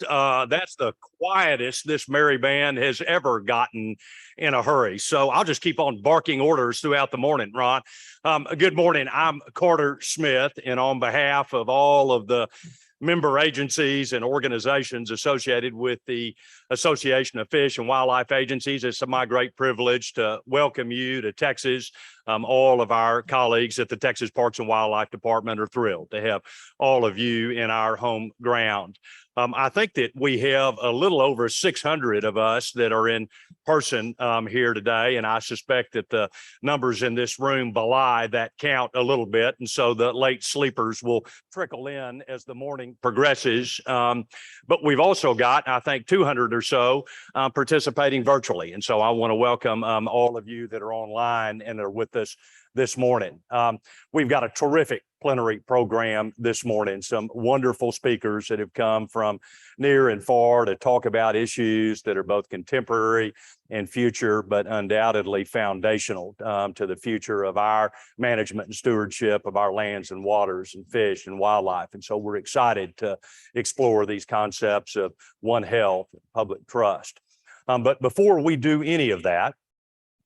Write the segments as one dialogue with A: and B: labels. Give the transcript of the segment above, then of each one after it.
A: That's the quietest this merry band has ever gotten in a hurry. So I'll just keep on barking orders throughout the morning, Ron. Good morning. I'm Carter Smith, and on behalf of all of the member agencies and organizations associated with the Association of Fish and Wildlife Agencies, it's my great privilege to welcome you to Texas. All of our colleagues at the Texas Parks and Wildlife Department are thrilled to have all of you in our home ground. I think that we have a little over 600 of us that are in person here today, and I suspect that the numbers in this room belie that count a little bit, and so the late sleepers will trickle in as the morning progresses. But we've also got, I think, 200 or so participating virtually, and so I want to welcome all of you that are online and are with us this morning. We've got a terrific plenary program this morning, some wonderful speakers that have come from near and far to talk about issues that are both contemporary and future, but undoubtedly foundational to the future of our management and stewardship of our lands and waters and fish and wildlife. And so we're excited to explore these concepts of One Health and public trust. But before we do any of that,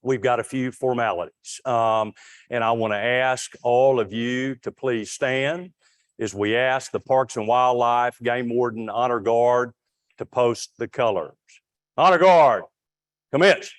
A: we've got a few formalities. And I want to ask all of you to please stand as we ask the Parks and Wildlife Game Warden Honor Guard to post the colors. Honor Guard, commence.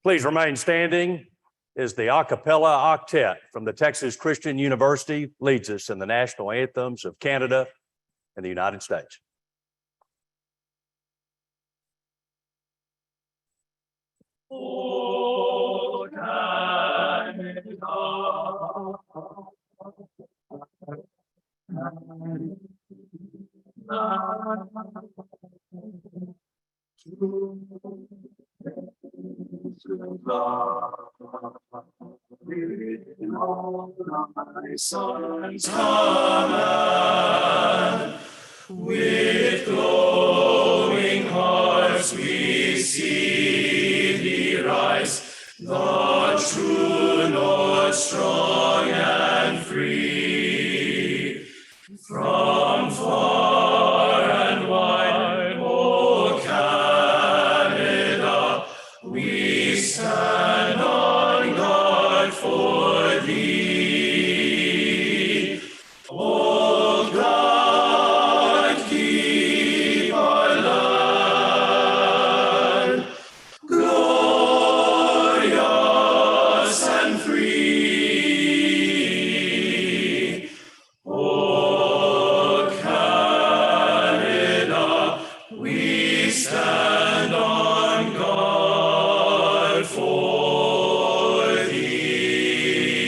A: Please remain standing as the a cappella octet from the Texas Christian University leads us in the national anthems of Canada and the United States. Oh, my sons, come, with glowing hearts we see
B: strong and free, from far and wide, O Canada, we stand on guard for thee. O God, keep our land glorious and free. O Canada, we stand on guard for thee.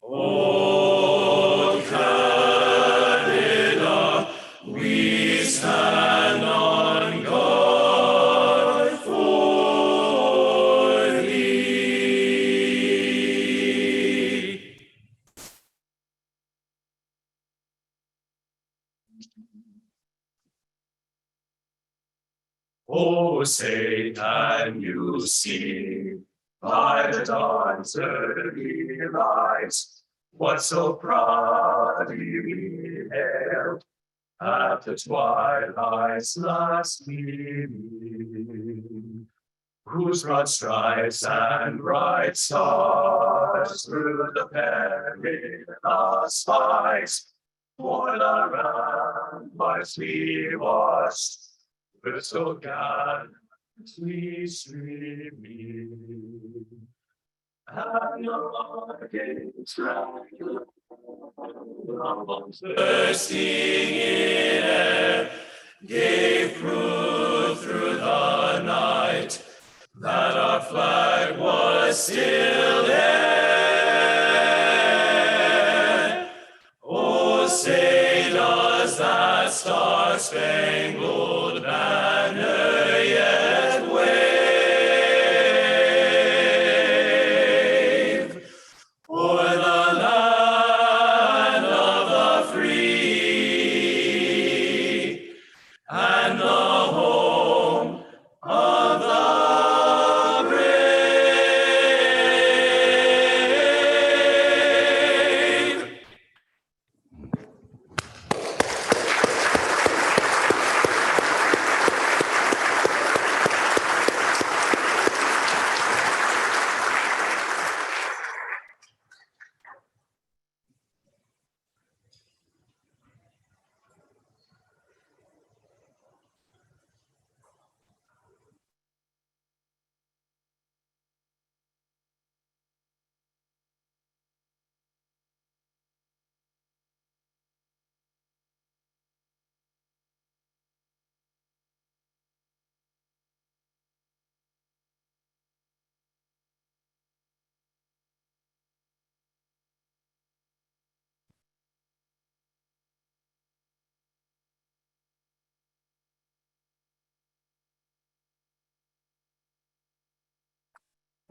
B: O Canada, we stand on guard for thee. Oh, say, can you see by the dawn's early light what so proudly we hailed at the twilight's last gleaming, whose broad stripes and bright stars through the perilous fight borne around as we watched, with so gallantly streaming, and our gates rang, bursting in air, gave proof through the night that our flag was still there. Oh, say does that star-spangled banner yet wave o'er the land of the free and the home of the brave?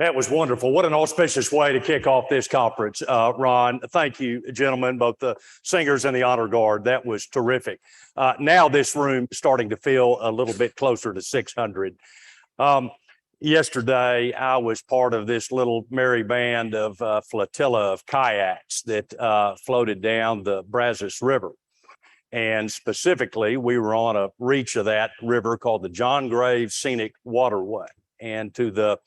A: That was wonderful. What an auspicious way to kick off this conference, Ron. Thank you, gentlemen, both the singers and the honor guard. That was terrific. Now this room is starting to feel a little bit closer to 600. Yesterday, I was part of this little merry band of flotilla of kayaks that floated down the Brazos River. And specifically, we were on a reach of that river called the John Graves Scenic Waterway. And to the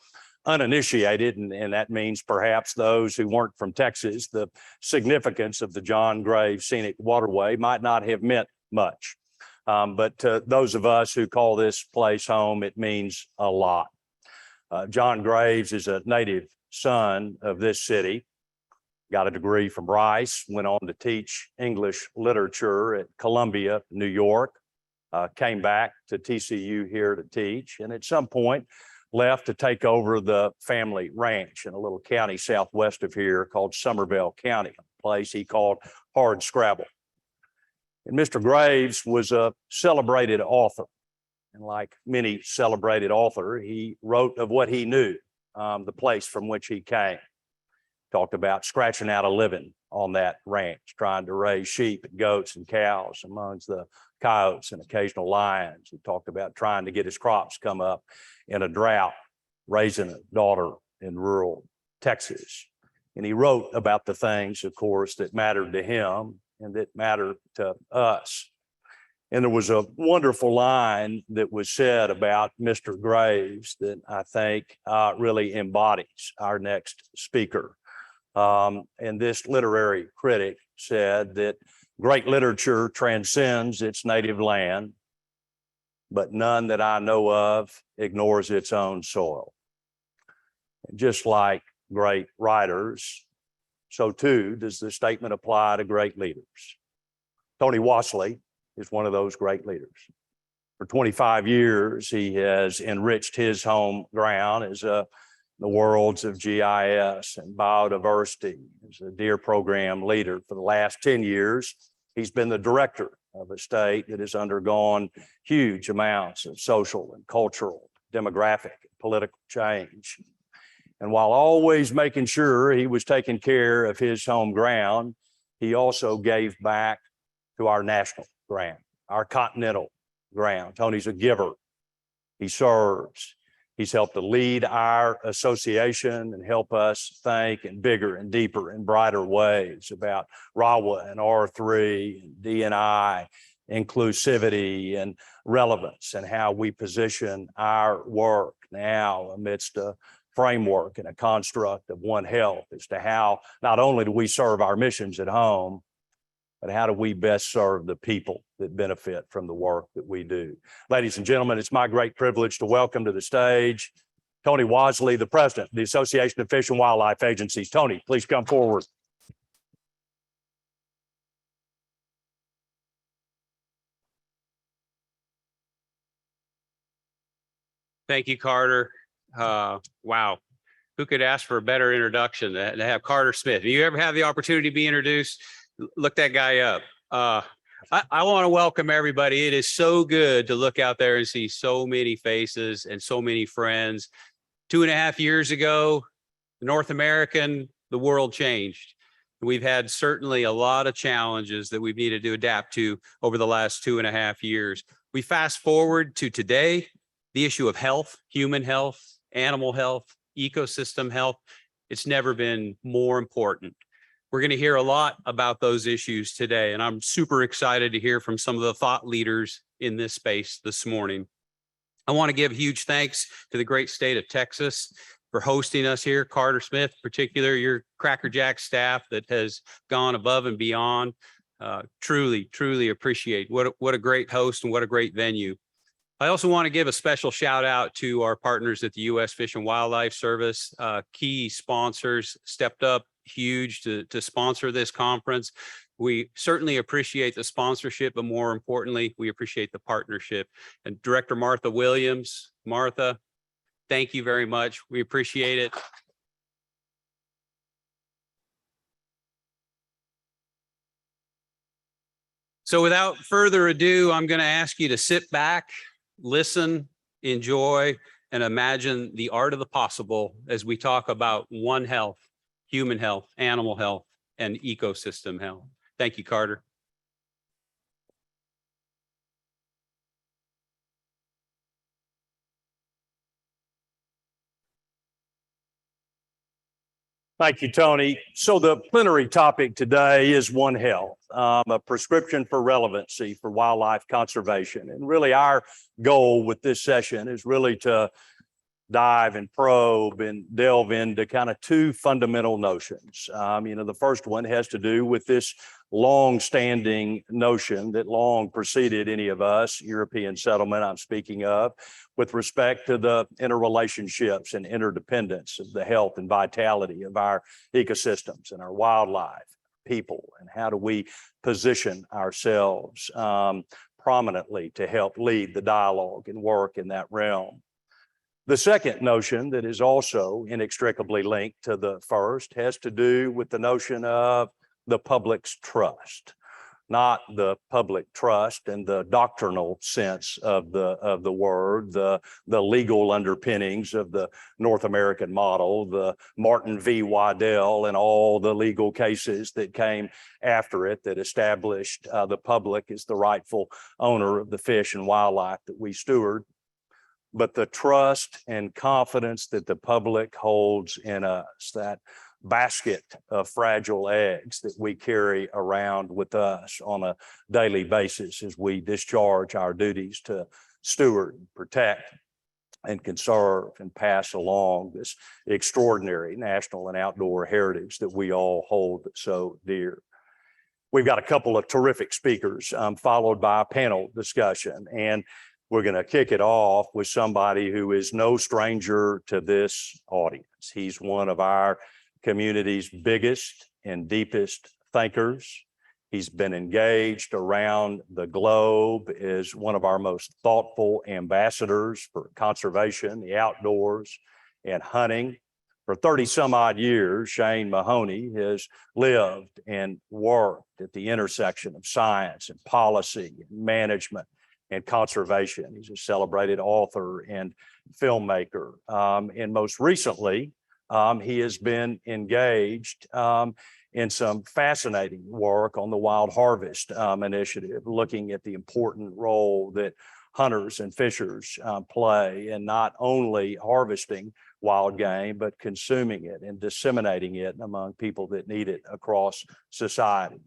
A: uninitiated, and that means perhaps those who weren't from Texas, the significance of the John Graves Scenic Waterway might not have meant much. But to those of us who call this place home, it means a lot. John Graves is a native son of this city, got a degree from Rice, went on to teach English literature at Columbia, New York, came back to TCU here to teach, and at some point left to take over the family ranch in a little county southwest of here called Somervell County, a place he called Hard Scrabble. And Mr. Graves was a celebrated author. And like many celebrated author, he wrote of what he knew, the place from which he came. Talked about scratching out a living on that ranch, trying to raise sheep and goats and cows amongst the coyotes and occasional lions. He talked about trying to get his crops come up in a drought, raising a daughter in rural Texas. And he wrote about the things, of course, that mattered to him and that matter to us. And there was a wonderful line that was said about Mr. Graves that I think really embodies our next speaker. And this literary critic said that great literature transcends its native land, but none that I know of ignores its own soil. And just like great writers, so too does the statement apply to great leaders. Tony Wasley is one of those great leaders. For 25 years, he has enriched his home ground as the worlds of GIS and biodiversity. As a DEER program leader for the last 10 years, he's been the director of a state that has undergone huge amounts of social and cultural, demographic, and political change. And while always making sure he was taking care of his home ground, he also gave back to our national ground, our continental ground. Tony's a giver. He serves. He's helped to lead our association and help us think in bigger and deeper and brighter ways about RAWA and R3 and D&I, inclusivity and relevance, and how we position our work now amidst a framework and a construct of One Health as to how not only do we serve our missions at home, but how do we best serve the people that benefit from the work that we do? Ladies and gentlemen, it's my great privilege to welcome to the stage Tony Wasley, the president of the Association of Fish and Wildlife Agencies. Tony, please come forward.
C: Thank you, Carter. Wow. Who could ask for a better introduction than to have Carter Smith? If you ever have the opportunity to be introduced, look that guy up. I want to welcome everybody. It is so good to look out there and see so many faces and so many friends. 2.5 years ago, North American, the world changed. We've had certainly a lot of challenges that we've needed to adapt to over the last 2.5 years. We fast forward to today, the issue of health, human health, animal health, ecosystem health. It's never been more important. We're going to hear a lot about those issues today, and I'm super excited to hear from some of the thought leaders in this space this morning. I want to give huge thanks to the great state of Texas for hosting us here. Carter Smith, in particular, your Cracker Jack staff that has gone above and beyond. Truly appreciate what a great host and what a great venue. I also want to give a special shout out to our partners at the U.S. Fish and Wildlife Service. Key sponsors stepped up huge to sponsor this conference. We certainly appreciate the sponsorship, but more importantly, we appreciate the partnership. And Director Martha Williams, Martha, thank you very much. We appreciate it. So without further ado, I'm going to ask you to sit back, listen, enjoy, and imagine the art of the possible as we talk about One Health, human health, animal health, and ecosystem health. Thank you, Carter.
A: Thank you, Tony. So the plenary topic today is One Health, a prescription for relevancy for wildlife conservation. And really our goal with this session is really to dive and probe and delve into kind of two fundamental notions. The first one has to do with this long-standing notion that long preceded any of us, European settlement I'm speaking of, with respect to the interrelationships and interdependence of the health and vitality of our ecosystems and our wildlife, people, and how do we position ourselves prominently to help lead the dialogue and work in that realm. The second notion that is also inextricably linked to the first has to do with the notion of the public's trust, not the public trust in the doctrinal sense of the word, the legal underpinnings of the North American model, the Martin v. Waddell and all the legal cases that came after it that established the public as the rightful owner of the fish and wildlife that we steward. but the trust and confidence that the public holds in us, that basket of fragile eggs that we carry around with us on a daily basis as we discharge our duties to steward, protect, and conserve and pass along this extraordinary national and outdoor heritage that we all hold so dear. We've got a couple of terrific speakers, followed by a panel discussion, and we're going to kick it off with somebody who is no stranger to this audience. He's one of our community's biggest and deepest thinkers. He's been engaged around the globe as one of our most thoughtful ambassadors for conservation, the outdoors, and hunting. For 30 some odd years, Shane Mahoney has lived and worked at the intersection of science and policy, and management, and conservation. He's a celebrated author and filmmaker. And most recently, he has been engaged in some fascinating work on the Wild Harvest Initiative, looking at the important role that hunters and fishers play in not only harvesting wild game, but consuming it and disseminating it among people that need it across society.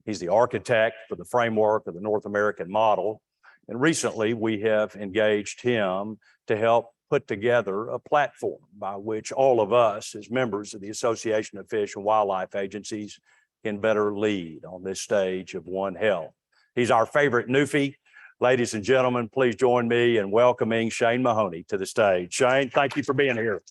A: He's the architect for the framework of the North American model. And recently we have engaged him to help put together a platform by which all of us as members of the Association of Fish and Wildlife Agencies can better lead on this stage of One Health. He's our favorite newfie. Ladies and gentlemen, please join me in welcoming Shane Mahoney to the stage. Shane, thank you for being here.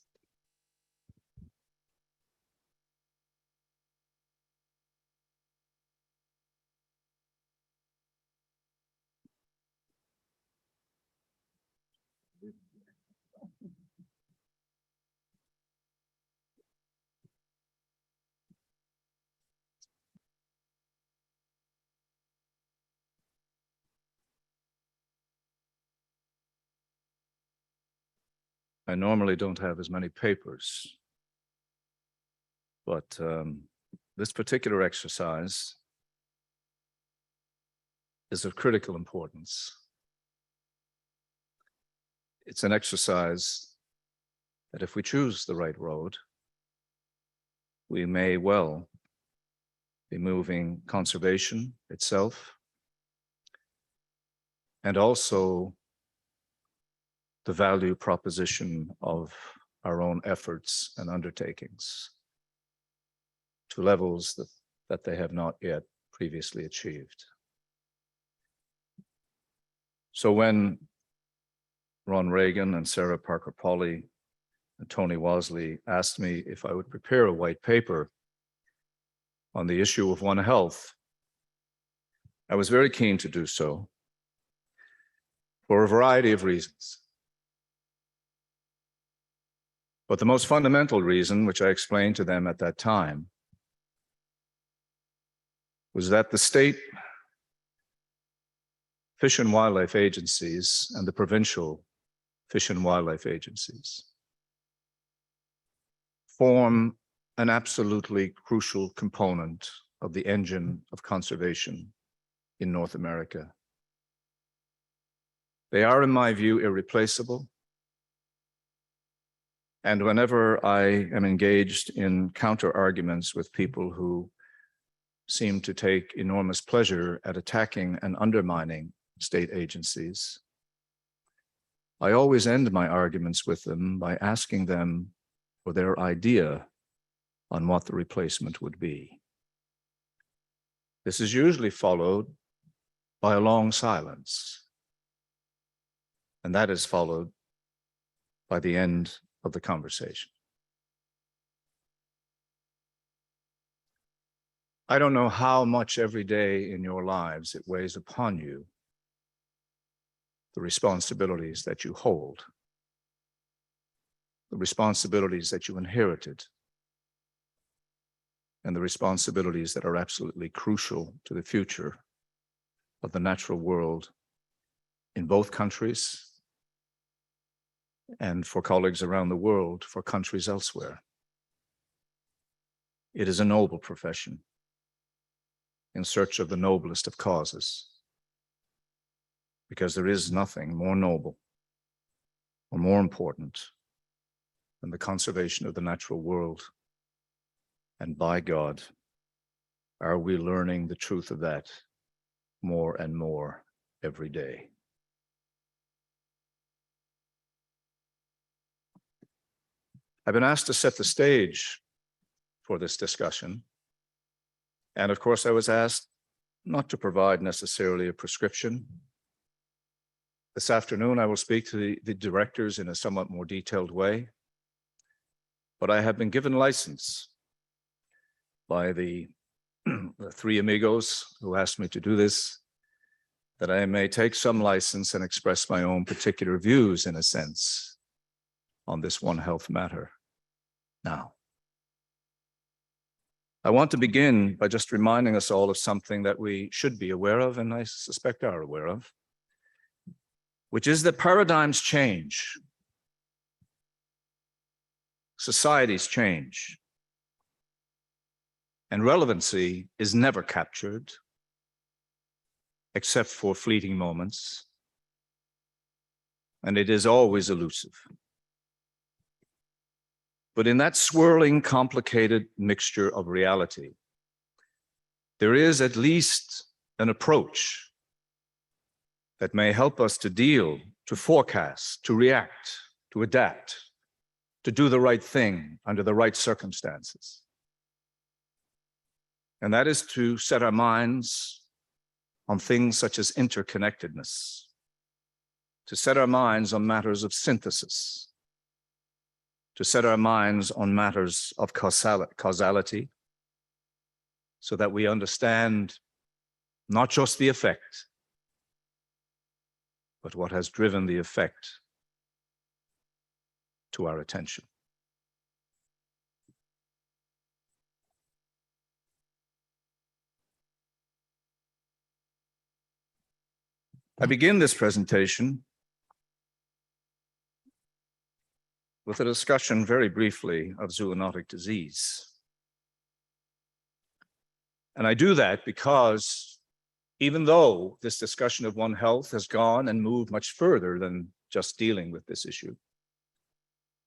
D: I normally don't have as many papers, but this particular exercise is of critical importance. It's an exercise that if we choose the right road, we may well be moving conservation itself and also the value proposition of our own efforts and undertakings to levels that they have not yet previously achieved. So when Ron Reagan and Sarah Parker Polley and Tony Wasley asked me if I would prepare a white paper on the issue of One Health, I was very keen to do so for a variety of reasons. But the most fundamental reason, which I explained to them at that time, was that the state fish and wildlife agencies and the provincial fish and wildlife agencies form an absolutely crucial component of the engine of conservation in North America. They are, in my view, irreplaceable. And whenever I am engaged in counter arguments with people who seem to take enormous pleasure at attacking and undermining state agencies, I always end my arguments with them by asking them for their idea on what the replacement would be. This is usually followed by a long silence, and that is followed by the end of the conversation. I don't know how much every day in your lives it weighs upon you, the responsibilities that you hold, the responsibilities that you inherited, and the responsibilities that are absolutely crucial to the future of the natural world in both countries and for colleagues around the world, for countries elsewhere. It is a noble profession in search of the noblest of causes, because there is nothing more noble or more important than the conservation of the natural world? And by God, are we learning the truth of that more and more every day? I've been asked to set the stage for this discussion. And of course, I was asked not to provide necessarily a prescription. This afternoon, I will speak to the directors in a somewhat more detailed way. But I have been given license by the three amigos who asked me to do this, that I may take some license and express my own particular views, in a sense, on this One Health matter. Now, I want to begin by just reminding us all of something that we should be aware of, and I suspect are aware of, which is that paradigms change. Societies change. And relevancy is never captured, except for fleeting moments. And it is always elusive. But in that swirling, complicated mixture of reality, there is at least an approach that may help us to deal, to forecast, to react, to adapt, to do the right thing under the right circumstances. And that is to set our minds on things such as interconnectedness, to set our minds on matters of synthesis, to set our minds on matters of causality, so that we understand not just the effect, but what has driven the effect to our attention. I begin this presentation with a discussion very briefly of zoonotic disease. And I do that because even though this discussion of One Health has gone and moved much further than just dealing with this issue,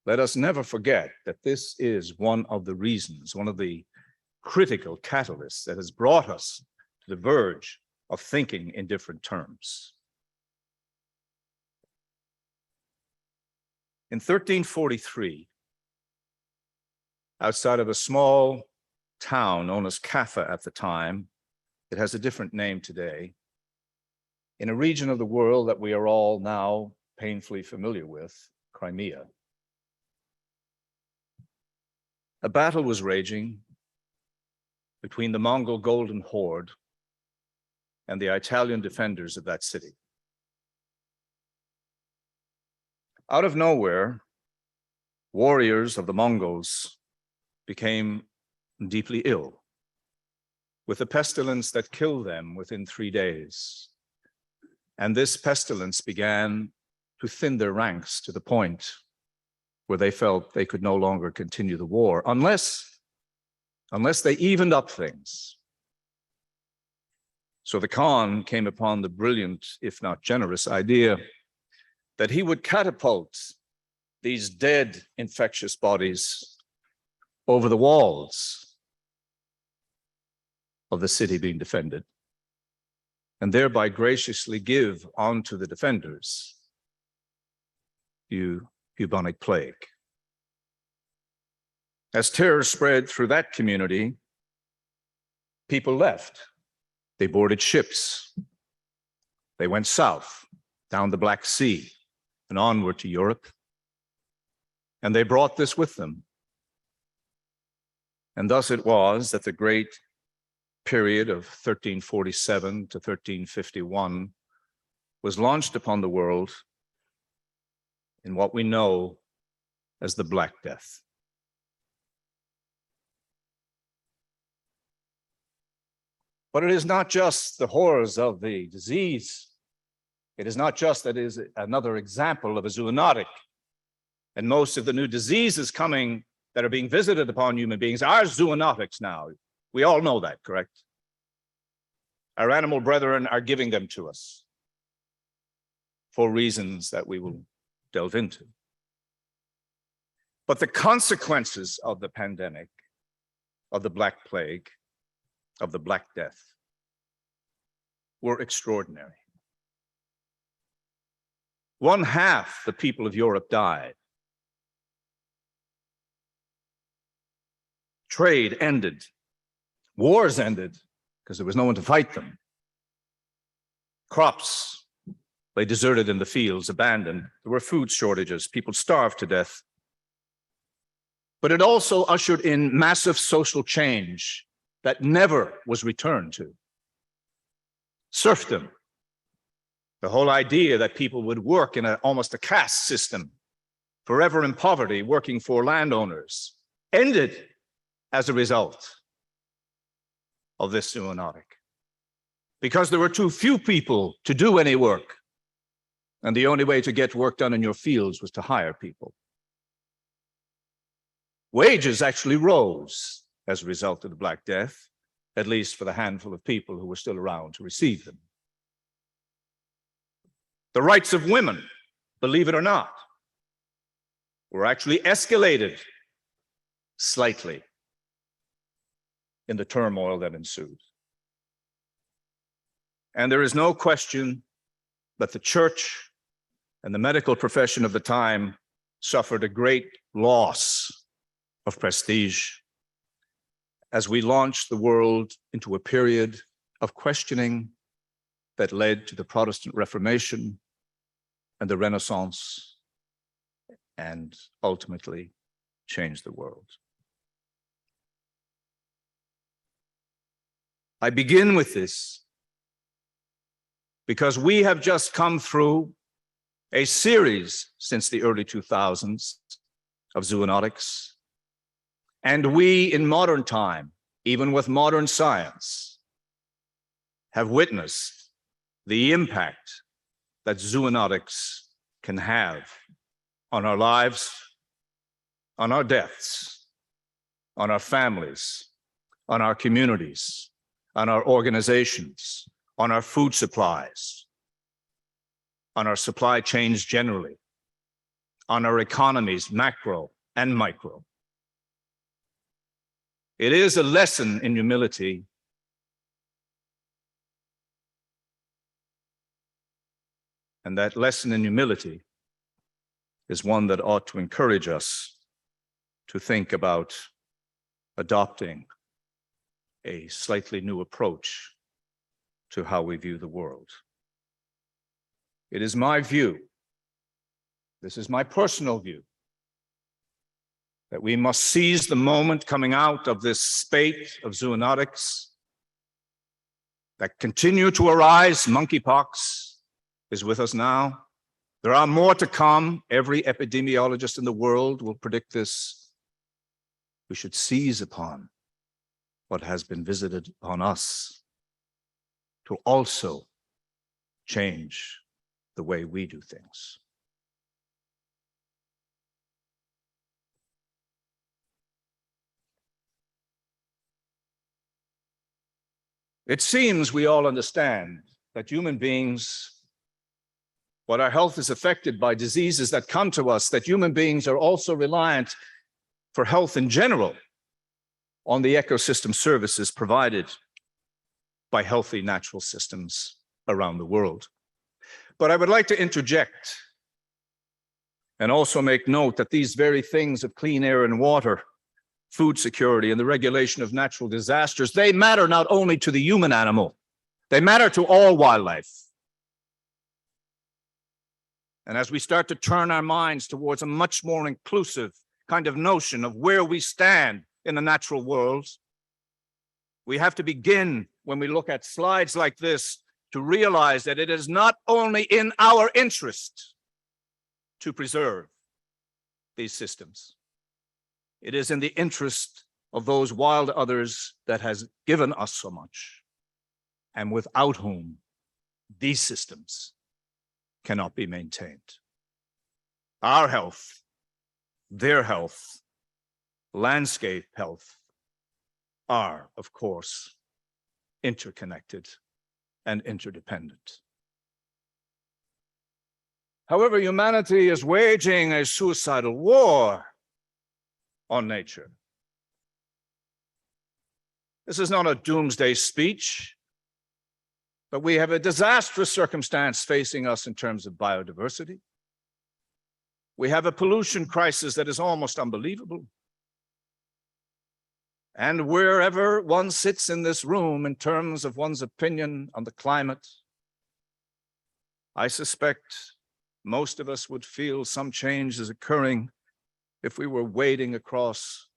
D: let us never forget that this is one of the reasons, one of the critical catalysts that has brought us to the verge of thinking in different terms. In 1343, outside of a small town known as Kaffa at the time, it has a different name today, in a region of the world that we are all now painfully familiar with, Crimea. A battle was raging between the Mongol Golden Horde and the Italian defenders of that city. Out of nowhere, warriors of the Mongols became deeply ill with a pestilence that killed them within 3 days. And this pestilence began to thin their ranks to the point where they felt they could no longer continue the war unless they evened up things. So the Khan came upon the brilliant, if not generous, idea that he would catapult these dead infectious bodies over the walls of the city being defended, and thereby graciously give onto the defenders bubonic plague. As terror spread through that community, people left. They boarded ships. They went south, down the Black Sea, and onward to Europe. And they brought this with them. And thus it was that the great period of 1347 to 1351 was launched upon the world in what we know as the Black Death. But it is not just the horrors of the disease. It is not just that it is another example of a zoonotic. And most of the new diseases coming that are being visited upon human beings are zoonotics now. We all know that, correct? Our animal brethren are giving them to us for reasons that we will delve into. But the consequences of the pandemic, of the Black Plague, of the Black Death were extraordinary. 1/2 the people of Europe died. Trade ended. Wars ended because there was no one to fight them. Crops lay deserted in the fields, abandoned. There were food shortages. People starved to death. But it also ushered in massive social change that never was returned to. Serfdom, the whole idea that people would work in almost a caste system, forever in poverty, working for landowners, ended as a result of this zoonotic. Because there were too few people to do any work, and the only way to get work done in your fields was to hire people. Wages actually rose as a result of the Black Death, at least for the handful of people who were still around to receive them. The rights of women, believe it or not, were actually escalated slightly in the turmoil that ensued. And there is no question that the church and the medical profession of the time suffered a great loss of prestige as we launched the world into a period of questioning that led to the Protestant Reformation and the Renaissance, and ultimately changed the world. I begin with this because we have just come through a series since the early 2000s of zoonotics. And we, in modern time, even with modern science, have witnessed the impact that zoonotics can have on our lives, on our deaths, on our families, on our communities, on our organizations, on our food supplies, on our supply chains generally, on our economies, macro and micro. It is a lesson in humility and that lesson in humility is one that ought to encourage us to think about adopting a slightly new approach to how we view the world. It is my view, this is my personal view, that we must seize the moment coming out of this spate of zoonotics that continue to arise. Monkeypox is with us now. There are more to come. Every epidemiologist in the world will predict this. We should seize upon what has been visited on us to also change the way we do things. It seems we all understand that human beings, when our health is affected by diseases that come to us, that human beings are also reliant for health in general on the ecosystem services provided by healthy natural systems around the world. But I would like to interject and also make note that these very things of clean air and water, food security, and the regulation of natural disasters, they matter not only to the human animal, they matter to all wildlife. And as we start to turn our minds towards a much more inclusive kind of notion of where we stand in the natural world, we have to begin, when we look at slides like this, to realize that it is not only in our interest to preserve these systems. It is in the interest of those wild others that has given us so much, and without whom these systems cannot be maintained. Our health, their health, landscape health are, of course, interconnected and interdependent. However, humanity is waging a suicidal war on nature. This is not a doomsday speech, but we have a disastrous circumstance facing us in terms of biodiversity. We have a pollution crisis that is almost unbelievable. And wherever one sits in this room in terms of one's opinion on the climate, I suspect most of us would feel some change is occurring if we were wading across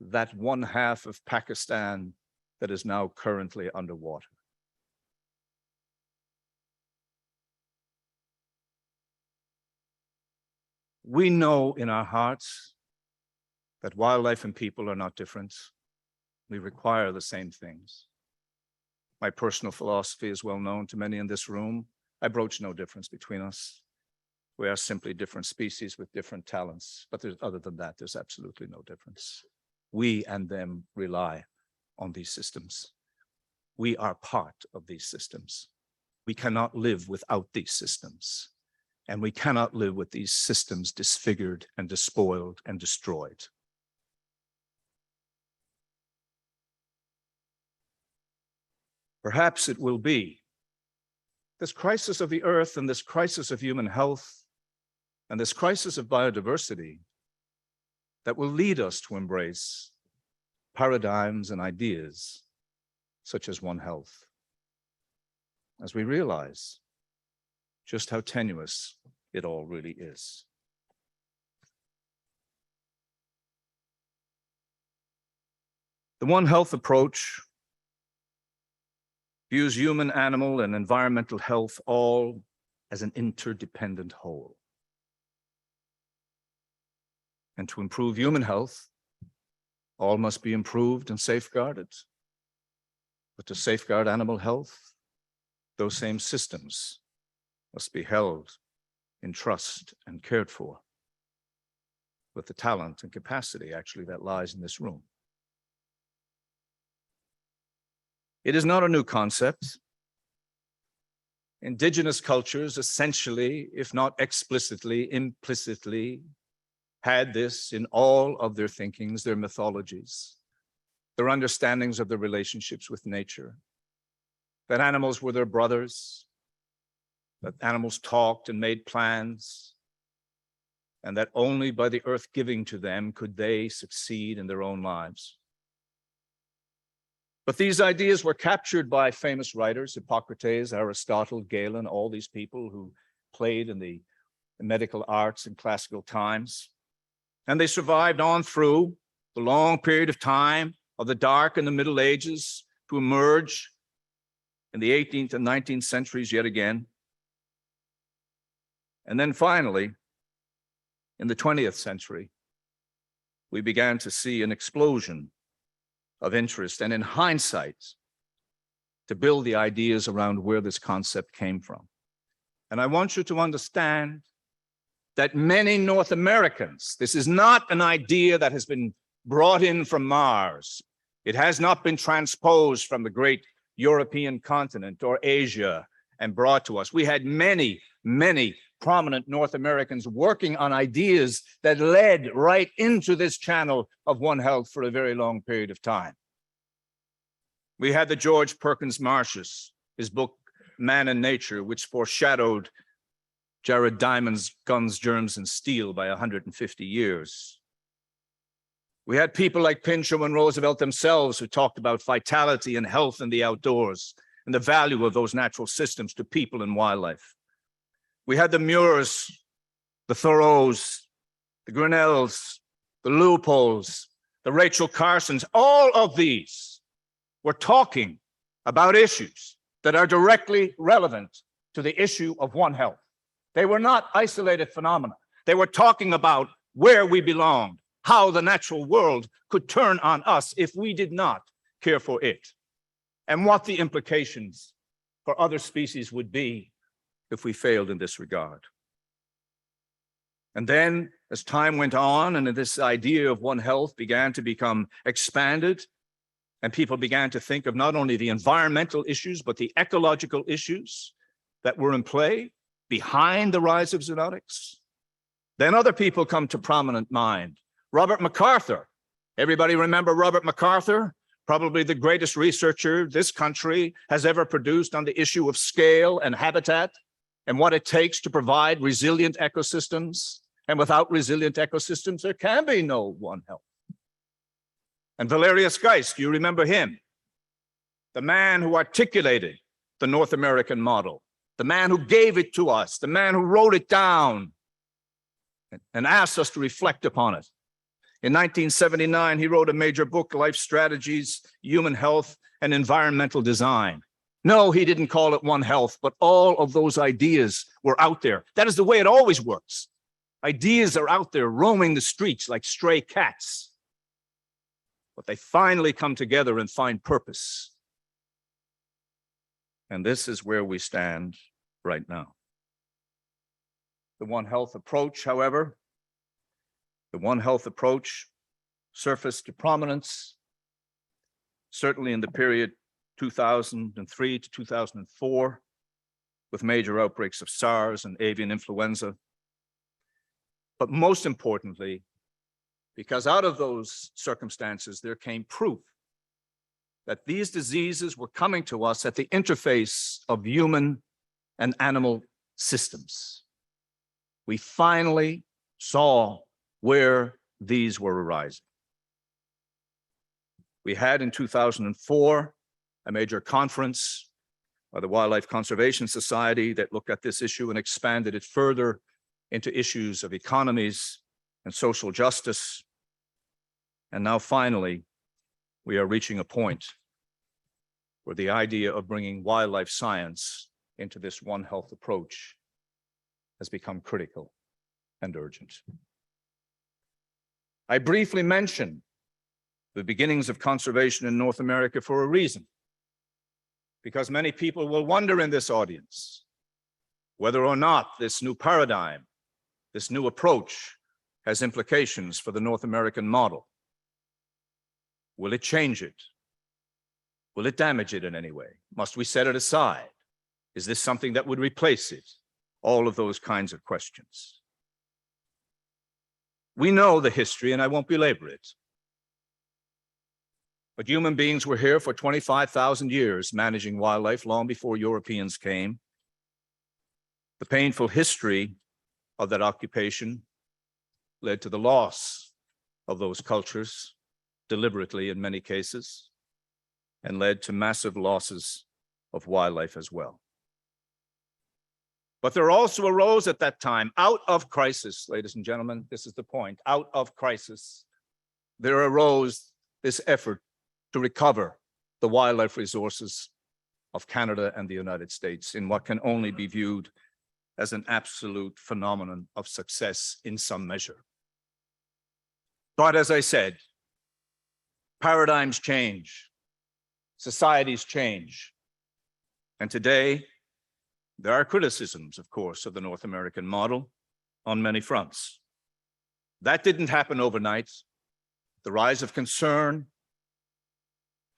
D: that one half of Pakistan that is now currently underwater. We know in our hearts that wildlife and people are not different. We require the same things. My personal philosophy is well known to many in this room. I broach no difference between us. We are simply different species with different talents, but other than that, there's absolutely no difference. We and them rely on these systems. We are part of these systems. We cannot live without these systems, and we cannot live with these systems disfigured and despoiled and destroyed. Perhaps it will be this crisis of the earth and this crisis of human health and this crisis of biodiversity that will lead us to embrace paradigms and ideas such as One Health, as we realize just how tenuous it all really is. The One Health approach views human, animal, and environmental health all as an interdependent whole. And to improve human health, all must be improved and safeguarded. But to safeguard animal health, those same systems must be held in trust and cared for with the talent and capacity actually that lies in this room. It is not a new concept. Indigenous cultures essentially, if not explicitly, implicitly, had this in all of their thinkings, their mythologies, their understandings of their relationships with nature, that animals were their brothers, that animals talked and made plans, and that only by the earth giving to them could they succeed in their own lives. But these ideas were captured by famous writers, Hippocrates, Aristotle, Galen, all these people who played in the medical arts in classical times. And they survived on through the long period of time of the Dark and the Middle Ages to emerge in the 18th and 19th centuries yet again. And then finally, in the 20th century, we began to see an explosion of interest, and in hindsight, to build the ideas around where this concept came from. And I want you to understand that many North Americans, this is not an idea that has been brought in from Mars. It has not been transposed from the great European continent or Asia and brought to us. We had many, many prominent North Americans working on ideas that led right into this channel of One Health for a very long period of time. We had the George Perkins Marshes, his book, Man and Nature, which foreshadowed Jared Diamond's Guns, Germs, and Steel by 150 years. We had people like Pinchot and Roosevelt themselves who talked about vitality and health in the outdoors and the value of those natural systems to people and wildlife. We had the Muirs, the Thoreaus, the Grinnells, the Leopolds, the Rachel Carsons. All of these were talking about issues that are directly relevant to the issue of One Health. They were not isolated phenomena. They were talking about where we belonged, how the natural world could turn on us if we did not care for it, and what the implications for other species would be if we failed in this regard. And then, as time went on and this idea of One Health began to become expanded, and people began to think of not only the environmental issues, but the ecological issues that were in play behind the rise of zoonotics, then other people come to prominent mind. Robert MacArthur Everybody remember Robert MacArthur? Probably the greatest researcher this country has ever produced on the issue of scale and habitat and what it takes to provide resilient ecosystems. And without resilient ecosystems, there can be no One Health. And Valerius Geist, you remember him? The man who articulated the North American model, the man who gave it to us, the man who wrote it down and asked us to reflect upon it. In 1979, he wrote a major book, Life Strategies, Human Health, and Environmental Design. No, he didn't call it One Health, but all of those ideas were out there. That is the way it always works. Ideas are out there roaming the streets like stray cats. But they finally come together and find purpose. And this is where we stand right now. The One Health approach, however, the One Health approach surfaced to prominence, certainly in the period 2003 to 2004, with major outbreaks of SARS and avian influenza. But most importantly, because out of those circumstances, there came proof that these diseases were coming to us at the interface of human and animal systems. We finally saw where these were arising. We had in 2004 a major conference by the Wildlife Conservation Society that looked at this issue and expanded it further into issues of economies and social justice. And now finally, we are reaching a point where the idea of bringing wildlife science into this One Health approach has become critical and urgent. I briefly mentioned the beginnings of conservation in North America for a reason, because many people will wonder in this audience whether or not this new paradigm, this new approach has implications for the North American model. Will it change it? Will it damage it in any way? Must we set it aside? Is this something that would replace it? All of those kinds of questions. We know the history, and I won't belabor it. But human beings were here for 25,000 years managing wildlife long before Europeans came. The painful history of that occupation led to the loss of those cultures, deliberately in many cases, and led to massive losses of wildlife as well. But there also arose at that time, out of crisis, ladies and gentlemen, this is the point, out of crisis, there arose this effort to recover the wildlife resources of Canada and the United States in what can only be viewed as an absolute phenomenon of success in some measure. But as I said, paradigms change, societies change, and today, there are criticisms, of course, of the North American model on many fronts. That didn't happen overnight. The rise of concern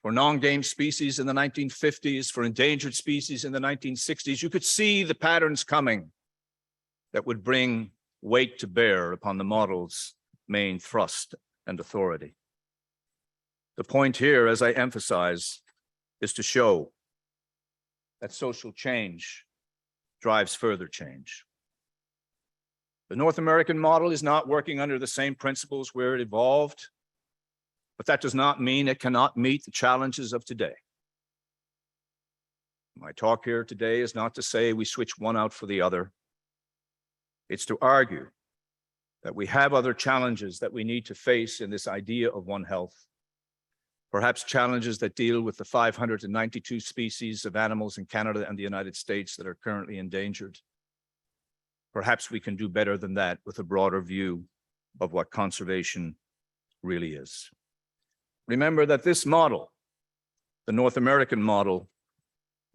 D: for non-game species in the 1950s, for endangered species in the 1960s, you could see the patterns coming that would bring weight to bear upon the model's main thrust and authority. The point here, as I emphasize, is to show that social change drives further change. The North American model is not working under the same principles where it evolved, but that does not mean it cannot meet the challenges of today. My talk here today is not to say we switch one out for the other. It's to argue that we have other challenges that we need to face in this idea of One Health. Perhaps challenges that deal with the 592 species of animals in Canada and the United States that are currently endangered. Perhaps we can do better than that with a broader view of what conservation really is. Remember that this model, the North American model,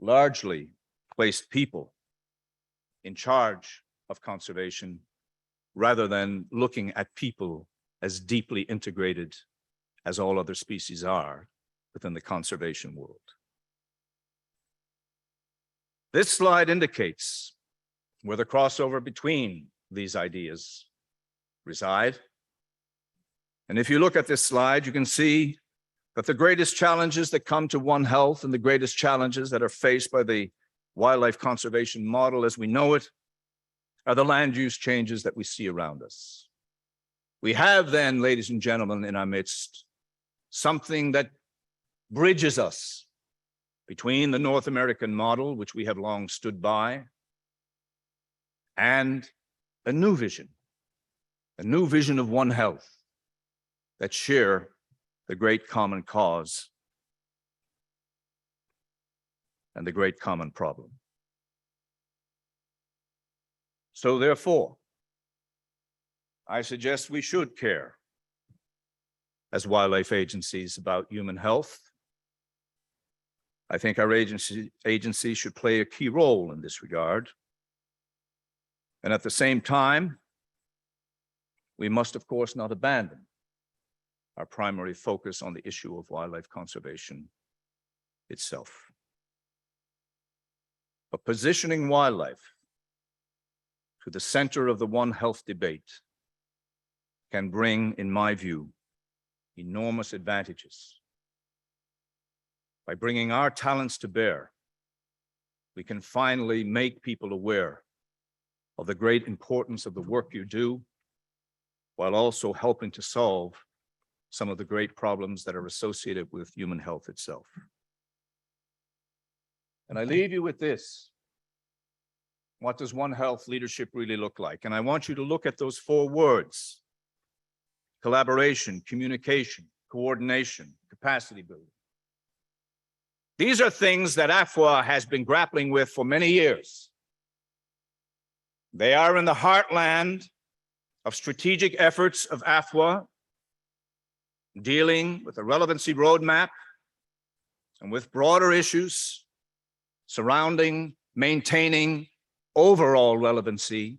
D: largely placed people in charge of conservation rather than looking at people as deeply integrated as all other species are within the conservation world. This slide indicates where the crossover between these ideas reside. And if you look at this slide, you can see that the greatest challenges that come to One Health and the greatest challenges that are faced by the wildlife conservation model as we know it are the land use changes that we see around us. We have then, ladies and gentlemen, in our midst, something that bridges us between the North American model, which we have long stood by, and a new vision of One Health that share the great common cause and the great common problem. So therefore, I suggest we should care as wildlife agencies about human health. I think our agency should play a key role in this regard. And at the same time, we must, of course, not abandon our primary focus on the issue of wildlife conservation itself. But positioning wildlife to the center of the One Health debate can bring, in my view, enormous advantages. By bringing our talents to bear, we can finally make people aware of the great importance of the work you do, while also helping to solve some of the great problems that are associated with human health itself. And I leave you with this. What does One Health leadership really look like? And I want you to look at those 4 words: collaboration, communication, coordination, capacity building. These are things that AFWA has been grappling with for many years. They are in the heartland of strategic efforts of AFWA, dealing with the relevancy roadmap and with broader issues surrounding maintaining overall relevancy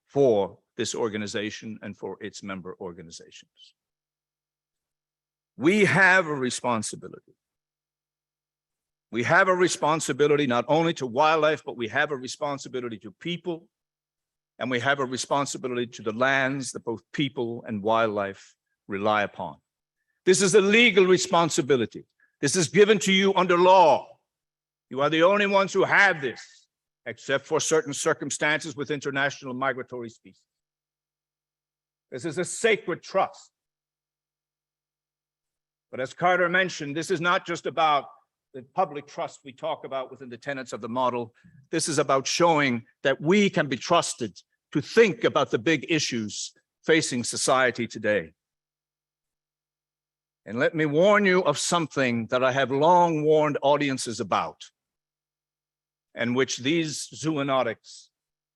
D: for this organization and for its member organizations. We have a responsibility. We have a responsibility not only to wildlife, but we have a responsibility to people, and we have a responsibility to the lands that both people and wildlife rely upon. This is a legal responsibility. This is given to you under law. You are the only ones who have this, except for certain circumstances with international migratory species. This is a sacred trust. But as Carter mentioned, this is not just about the public trust we talk about within the tenets of the model. This is about showing that we can be trusted to think about the big issues facing society today. And let me warn you of something that I have long warned audiences about, and which these zoonotics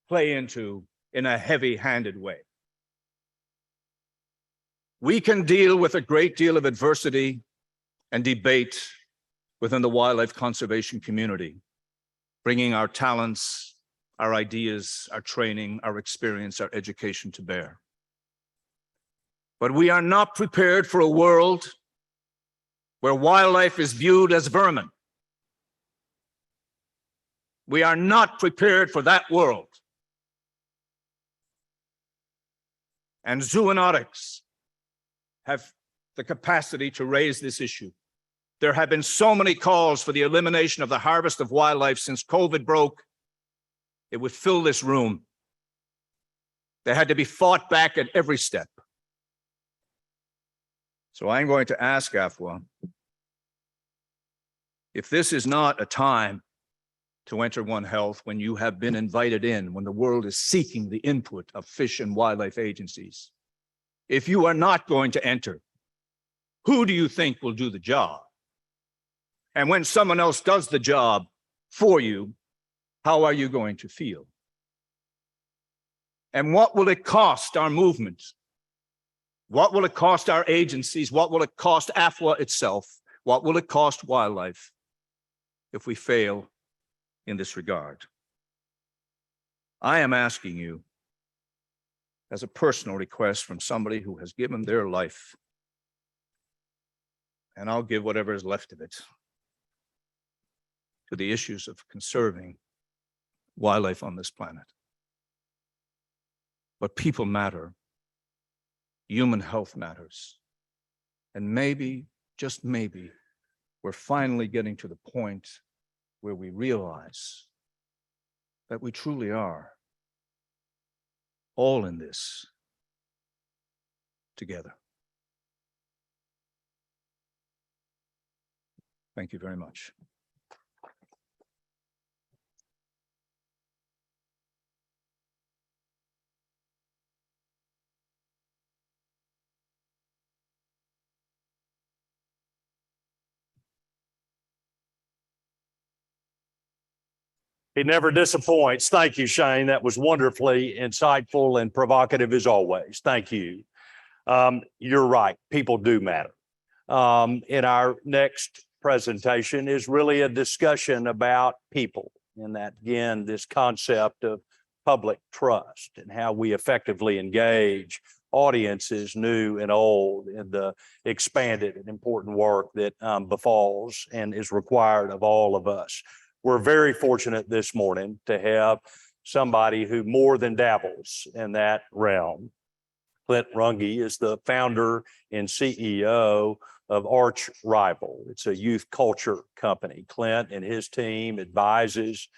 D: play into in a heavy-handed way. We can deal with a great deal of adversity and debate within the wildlife conservation community, bringing our talents, our ideas, our training, our experience, our education to bear. But we are not prepared for a world where wildlife is viewed as vermin. We are not prepared for that world. And zoonotics have the capacity to raise this issue. There have been so many calls for the elimination of the harvest of wildlife since COVID broke. It would fill this room. They had to be fought back at every step. So I'm going to ask AFWA, if this is not a time to enter One Health when you have been invited in, when the world is seeking the input of fish and wildlife agencies, if you are not going to enter, who do you think will do the job? And when someone else does the job for you, how are you going to feel? And what will it cost our movement? What will it cost our agencies? What will it cost AFWA itself? What will it cost wildlife if we fail in this regard? I am asking you, as a personal request from somebody who has given their life, and I'll give whatever is left of it, to the issues of conserving wildlife on this planet. But people matter. human health matters. And maybe, just maybe, we're finally getting to the point where we realize that we truly are all in this together. Thank you very much.
A: He never disappoints. Thank you, Shane. That was wonderfully insightful and provocative as always. Thank you. You're right. People do matter. In our next presentation is really a discussion about people, and that, again, this concept of public trust and how we effectively engage audiences new and old in the expanded and important work that befalls and is required of all of us. We're very fortunate this morning to have somebody who more than dabbles in that realm. Clint Runge is the founder and CEO of Arch Rival. It's a youth culture company. Clint and his team advises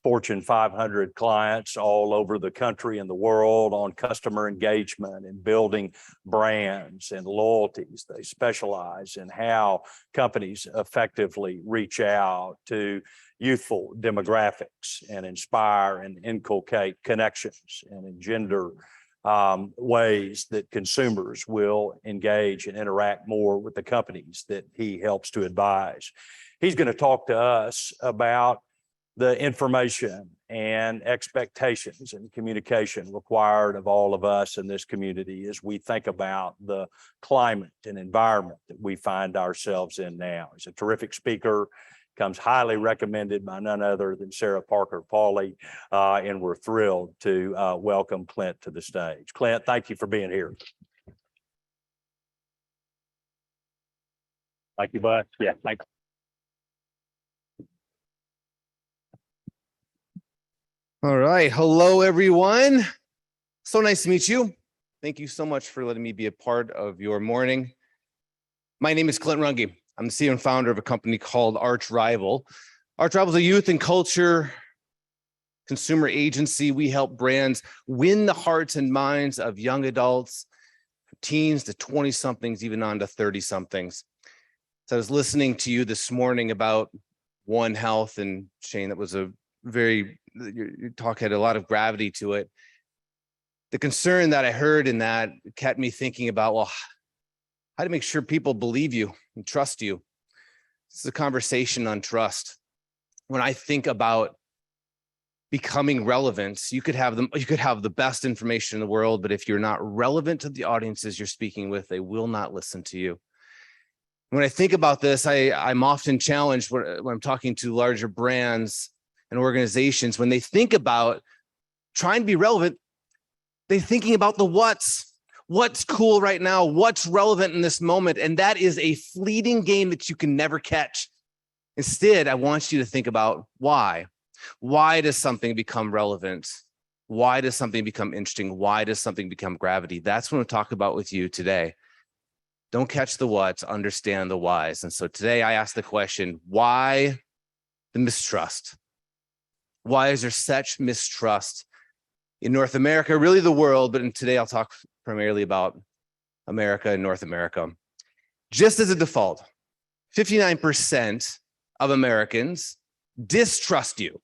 A: Fortune 500 clients all over the country and the world on customer engagement and building brands and loyalties. They specialize in how companies effectively reach out to youthful demographics and inspire and inculcate connections and engender ways that consumers will engage and interact more with the companies that he helps to advise. He's going to talk to us about the information and expectations and communication required of all of us in this community as we think about the climate and environment that we find ourselves in now. He's a terrific speaker, comes highly recommended by none other than Sarah Parker Pauly, and we're thrilled to welcome Clint to the stage. Clint, thank you for being here. Thank you, bud. Yeah, thanks.
E: All right. Hello, everyone. So nice to meet you. Thank you so much for letting me be a part of your morning. My name is Clint Runge. I'm the CEO and founder of a company called Arch Rival. Arch Rival is a youth and culture consumer agency. We help brands win the hearts and minds of young adults, from teens to 20-somethings, even on to 30-somethings. So I was listening to you this morning about One Health, and Shane, that was a your talk had a lot of gravity to it. The concern that I heard in that kept me thinking about, well, how to make sure people believe you and trust you. This is a conversation on trust. When I think about becoming relevant, you could have the best information in the world, but if you're not relevant to the audiences you're speaking with, they will not listen to you. When I think about this, I'm often challenged when I'm talking to larger brands and organizations, when they think about trying to be relevant, they're thinking about the what's cool right now, what's relevant in this moment, and that is a fleeting game that you can never catch. Instead, I want you to think about why. Why does something become relevant? Why does something become interesting? Why does something become gravity? That's what I'm talking about with you today. Don't catch the what's, understand the whys. And so today I ask the question, why the mistrust? Why is there such mistrust in North America, really the world, but today I'll talk primarily about America and North America. Just as a default, 59% of Americans distrust you.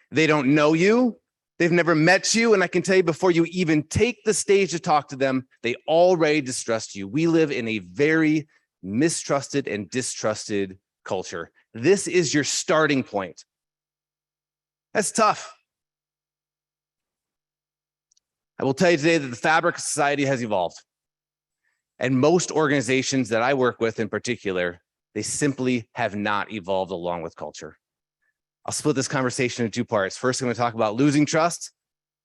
E: They don't know you, they've never met you, and I can tell you before you even take the stage to talk to them, they already distrust you. We live in a very mistrusted and distrusted culture. This is your starting point. That's tough. I will tell you today that the fabric of society has evolved. And most organizations that I work with in particular, they simply have not evolved along with culture. I'll split this conversation into two parts. First, I'm going to talk about losing trust,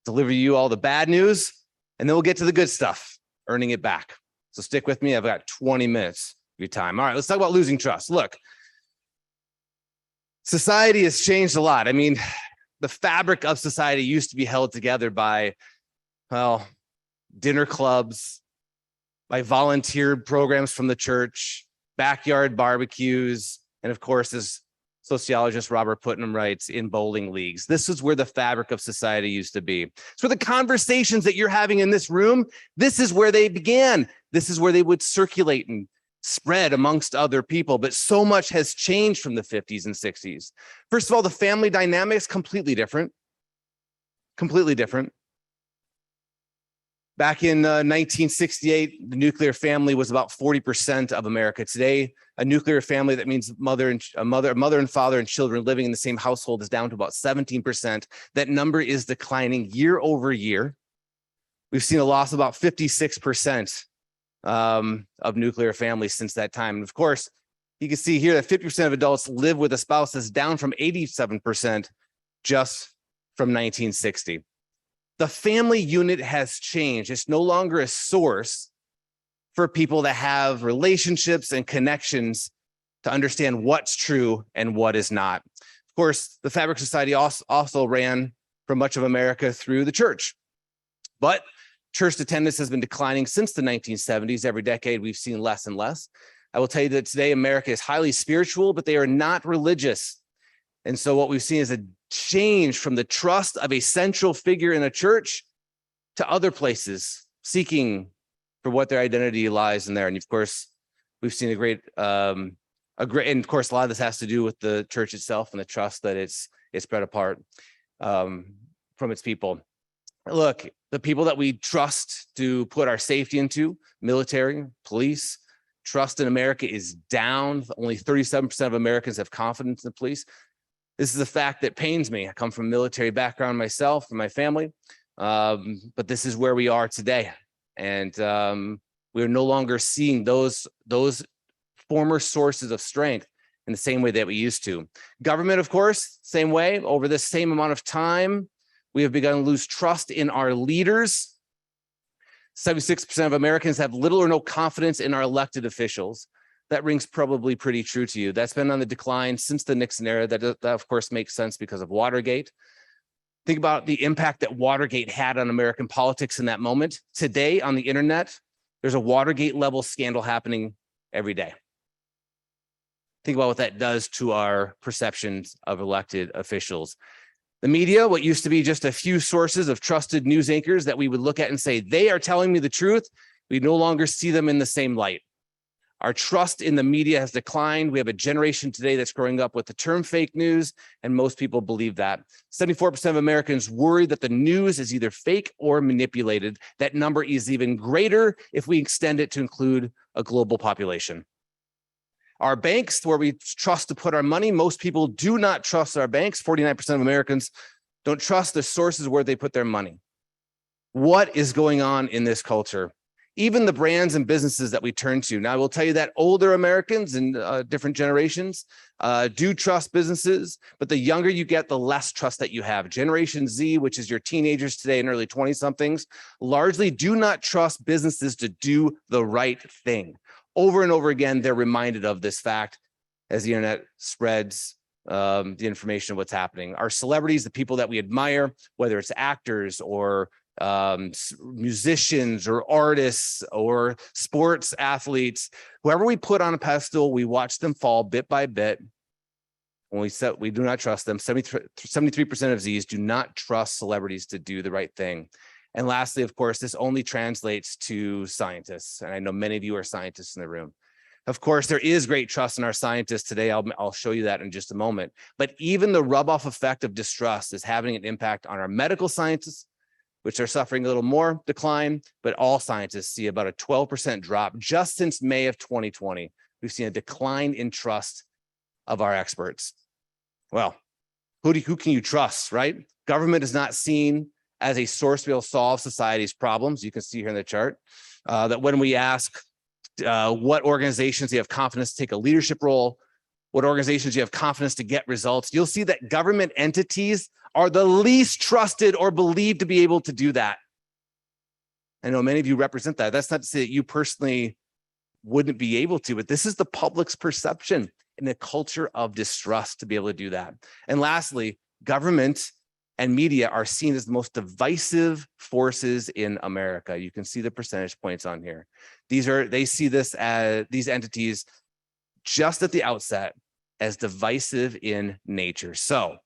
E: deliver you all the bad news, and then we'll get to the good stuff, earning it back. So stick with me. I've got 20 minutes of your time. All right, let's talk about losing trust. Look, society has changed a lot. I mean, the fabric of society used to be held together by, well, dinner clubs, by volunteer programs from the church, backyard barbecues, and of course, as sociologist Robert Putnam writes, in bowling leagues. This is where the fabric of society used to be. So the conversations that you're having in this room, this is where they began. This is where they would circulate and spread amongst other people. But so much has changed from the 50s and 60s. First of all, the family dynamics, completely different. Completely different. Back in 1968, the nuclear family was about 40% of America. Today, a nuclear family, that means mother and father and children living in the same household, is down to about 17%. That number is declining year over year. We've seen a loss of about 56% of nuclear families since that time. And of course, you can see here that 50% of adults live with a spouse. That's down from 87% just from 1960. The family unit has changed. It's no longer a source for people that have relationships and connections to understand what's true and what is not. Of course, the fabric society also ran for much of America through the church. But church attendance has been declining since the 1970s. Every decade, we've seen less and less. I will tell you that today, America is highly spiritual, but they are not religious. And so what we've seen is a change from the trust of a central figure in a church to other places, seeking for what their identity lies in there. And of course, we've seen a great, and of course, a lot of this has to do with the church itself and the trust that it's spread apart from its people. Look, the people that we trust to put our safety into, military, police, trust in America is down. Only 37% of Americans have confidence in the police. This is a fact that pains me. I come from a military background myself and my family, but this is where we are today. And we're no longer seeing those former sources of strength in the same way that we used to. Government, of course, same way. Over this same amount of time, we have begun to lose trust in our leaders. 76% of Americans have little or no confidence in our elected officials. That rings probably pretty true to you. That's been on the decline since the Nixon era. That of course makes sense because of Watergate. Think about the impact that Watergate had on American politics in that moment. Today on the internet, there's a Watergate level scandal happening every day. Think about what that does to our perceptions of elected officials. The media, what used to be just a few sources of trusted news anchors that we would look at and say, they are telling me the truth, we no longer see them in the same light. Our trust in the media has declined. We have a generation today that's growing up with the term fake news, and most people believe that. 74% of Americans worry that the news is either fake or manipulated. That number is even greater if we extend it to include a global population. Our banks, where we trust to put our money, most people do not trust our banks. 49% of Americans don't trust the sources where they put their money. What is going on in this culture? Even the brands and businesses that we turn to. Now, I will tell you that older Americans and different generations do trust businesses, but the younger you get, the less trust that you have. Generation Z, which is your teenagers today and early 20-somethings, largely do not trust businesses to do the right thing. Over and over again, they're reminded of this fact as the internet spreads the information of what's happening. Our celebrities, the people that we admire, whether it's actors or musicians or artists or sports athletes, whoever we put on a pedestal, we watch them fall bit by bit. When we do not trust them. 73% of Zs do not trust celebrities to do the right thing. And lastly, of course, this only translates to scientists. And I know many of you are scientists in the room. Of course, there is great trust in our scientists today. I'll show you that in just a moment. But even the rub-off effect of distrust is having an impact on our medical scientists, which are suffering a little more decline, but all scientists see about a 12% drop just since May of 2020. We've seen a decline in trust of our experts. Well, who can you trust, right? Government is not seen as a source to be able to solve society's problems. You can see here in the chart that when we ask what organizations you have confidence to take a leadership role, what organizations you have confidence to get results, you'll see that government entities are the least trusted or believed to be able to do that. I know many of you represent that. That's not to say that you personally wouldn't be able to, but this is the public's perception in a culture of distrust to be able to do that. And lastly, government and media are seen as the most divisive forces in America. You can see the percentage points on here. They see this as these entities just at the outset as divisive in nature. So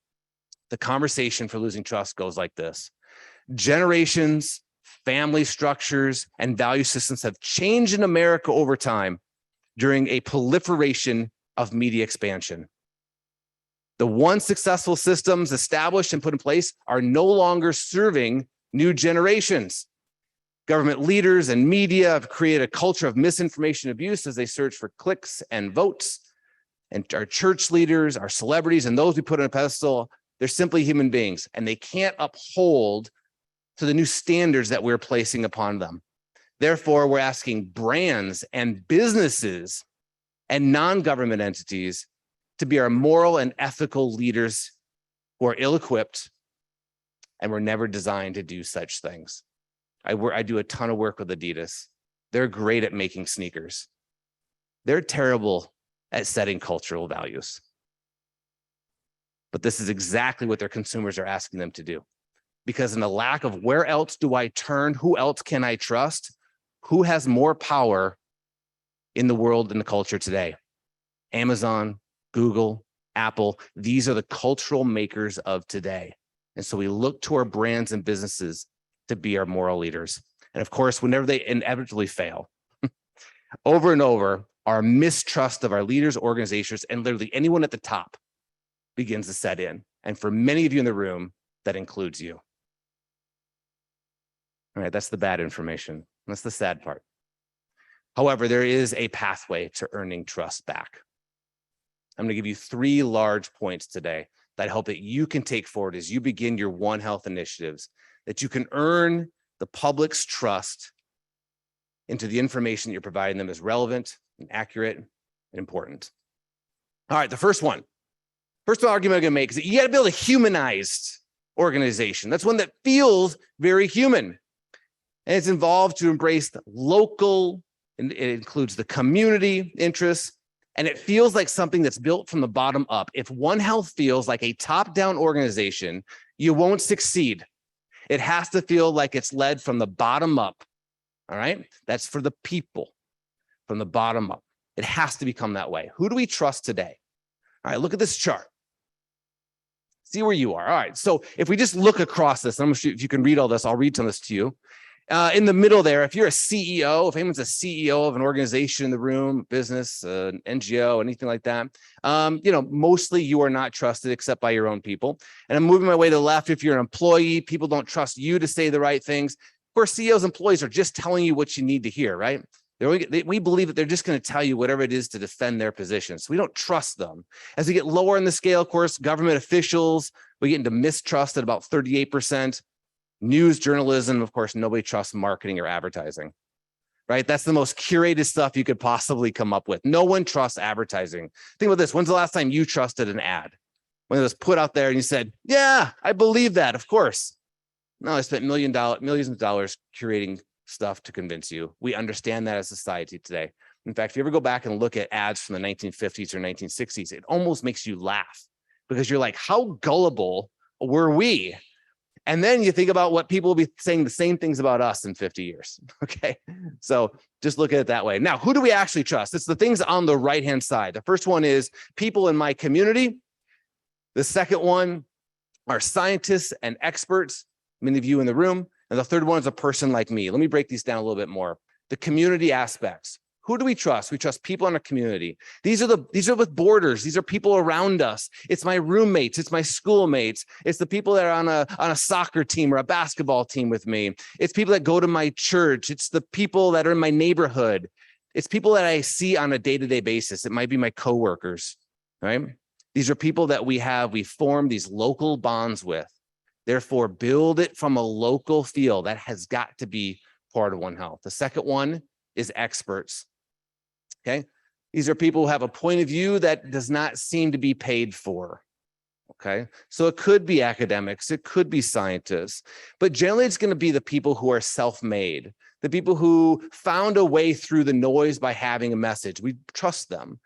E: the conversation for losing trust goes like this. Generations, family structures, and value systems have changed in America over time during a proliferation of media expansion. The once successful systems established and put in place are no longer serving new generations. Government leaders and media have created a culture of misinformation abuse as they search for clicks and votes. And our church leaders, our celebrities, and those we put on a pedestal, they're simply human beings, and they can't uphold to the new standards that we're placing upon them. Therefore, we're asking brands and businesses and non-government entities to be our moral and ethical leaders who are ill-equipped and were never designed to do such things. I do a ton of work with Adidas. They're great at making sneakers. They're terrible at setting cultural values. But this is exactly what their consumers are asking them to do. Because in the lack of where else do I turn, who else can I trust, who has more power in the world and the culture today? Amazon, Google, Apple, these are the cultural makers of today. And so we look to our brands and businesses to be our moral leaders. And of course, whenever they inevitably fail, over and over, our mistrust of our leaders, organizations, and literally anyone at the top begins to set in. And for many of you in the room, that includes you. All right, that's the bad information. That's the sad part. However, there is a pathway to earning trust back. I'm going to give you 3 large points today that I hope that you can take forward as you begin your One Health initiatives, that you can earn the public's trust into the information that you're providing them is relevant and accurate and important. All right, the first argument I'm going to make is that you got to build a humanized organization. That's one that feels very human. And it's involved to embrace the local, and it includes the community interests, and it feels like something that's built from the bottom up. If One Health feels like a top-down organization, you won't succeed. It has to feel like it's led from the bottom up. All right? That's for the people, from the bottom up. It has to become that way. Who do we trust today? All right, look at this chart. See where you are. All right, so if we just look across this, I'm going to shoot, if you can read all this, I'll read some of this to you. In the middle there, if you're a CEO, if anyone's a CEO of an organization in the room, business, NGO, anything like that, mostly you are not trusted except by your own people. And I'm moving my way to the left. If you're an employee, people don't trust you to say the right things. Of course, CEOs, employees are just telling you what you need to hear, right? We believe that they're just going to tell you whatever it is to defend their position. So we don't trust them. As we get lower in the scale, of course, government officials, we get into mistrust at about 38%. News journalism, of course, nobody trusts marketing or advertising, right? That's the most curated stuff you could possibly come up with. No one trusts advertising. Think about this. When's the last time you trusted an ad? When it was put out there and you said, yeah, I believe that, of course. No, I spent millions of dollars curating stuff to convince you. We understand that as a society today. In fact, if you ever go back and look at ads from the 1950s or 1960s, it almost makes you laugh because you're like, how gullible were we? And then you think about what people will be saying the same things about us in 50 years. Okay. So just look at it that way. Now, who do we actually trust? It's the things on the right-hand side. The first one is people in my community. The second one are scientists and experts, many of you in the room. And the third one is a person like me. Let me break these down a little bit more. The community aspects. Who do we trust? We trust people in our community. These are with borders. These are people around us. It's my roommates. It's my schoolmates. It's the people that are on a soccer team or a basketball team with me. It's people that go to my church. It's the people that are in my neighborhood. It's people that I see on a day-to-day basis. It might be my coworkers, right? These are people that we form these local bonds with. Therefore, build it from a local feel. That has got to be part of One Health. The second one is experts. Okay. These are people who have a point of view that does not seem to be paid for. Okay. So it could be academics, it could be scientists, but generally it's going to be the people who are self-made, the people who found a way through the noise by having a message. We trust them.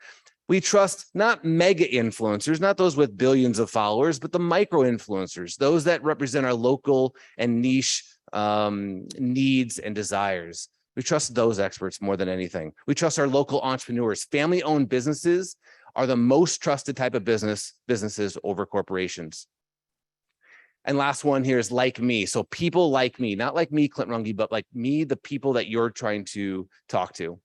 E: We trust not mega influencers, not those with billions of followers, but the micro influencers, those that represent our local and niche needs and desires. We trust those experts more than anything. We trust our local entrepreneurs. Family-owned businesses are the most trusted type of businesses over corporations. And last one here is like me. So people like me, not like me, Clint Runge, but like me, the people that you're trying to talk to.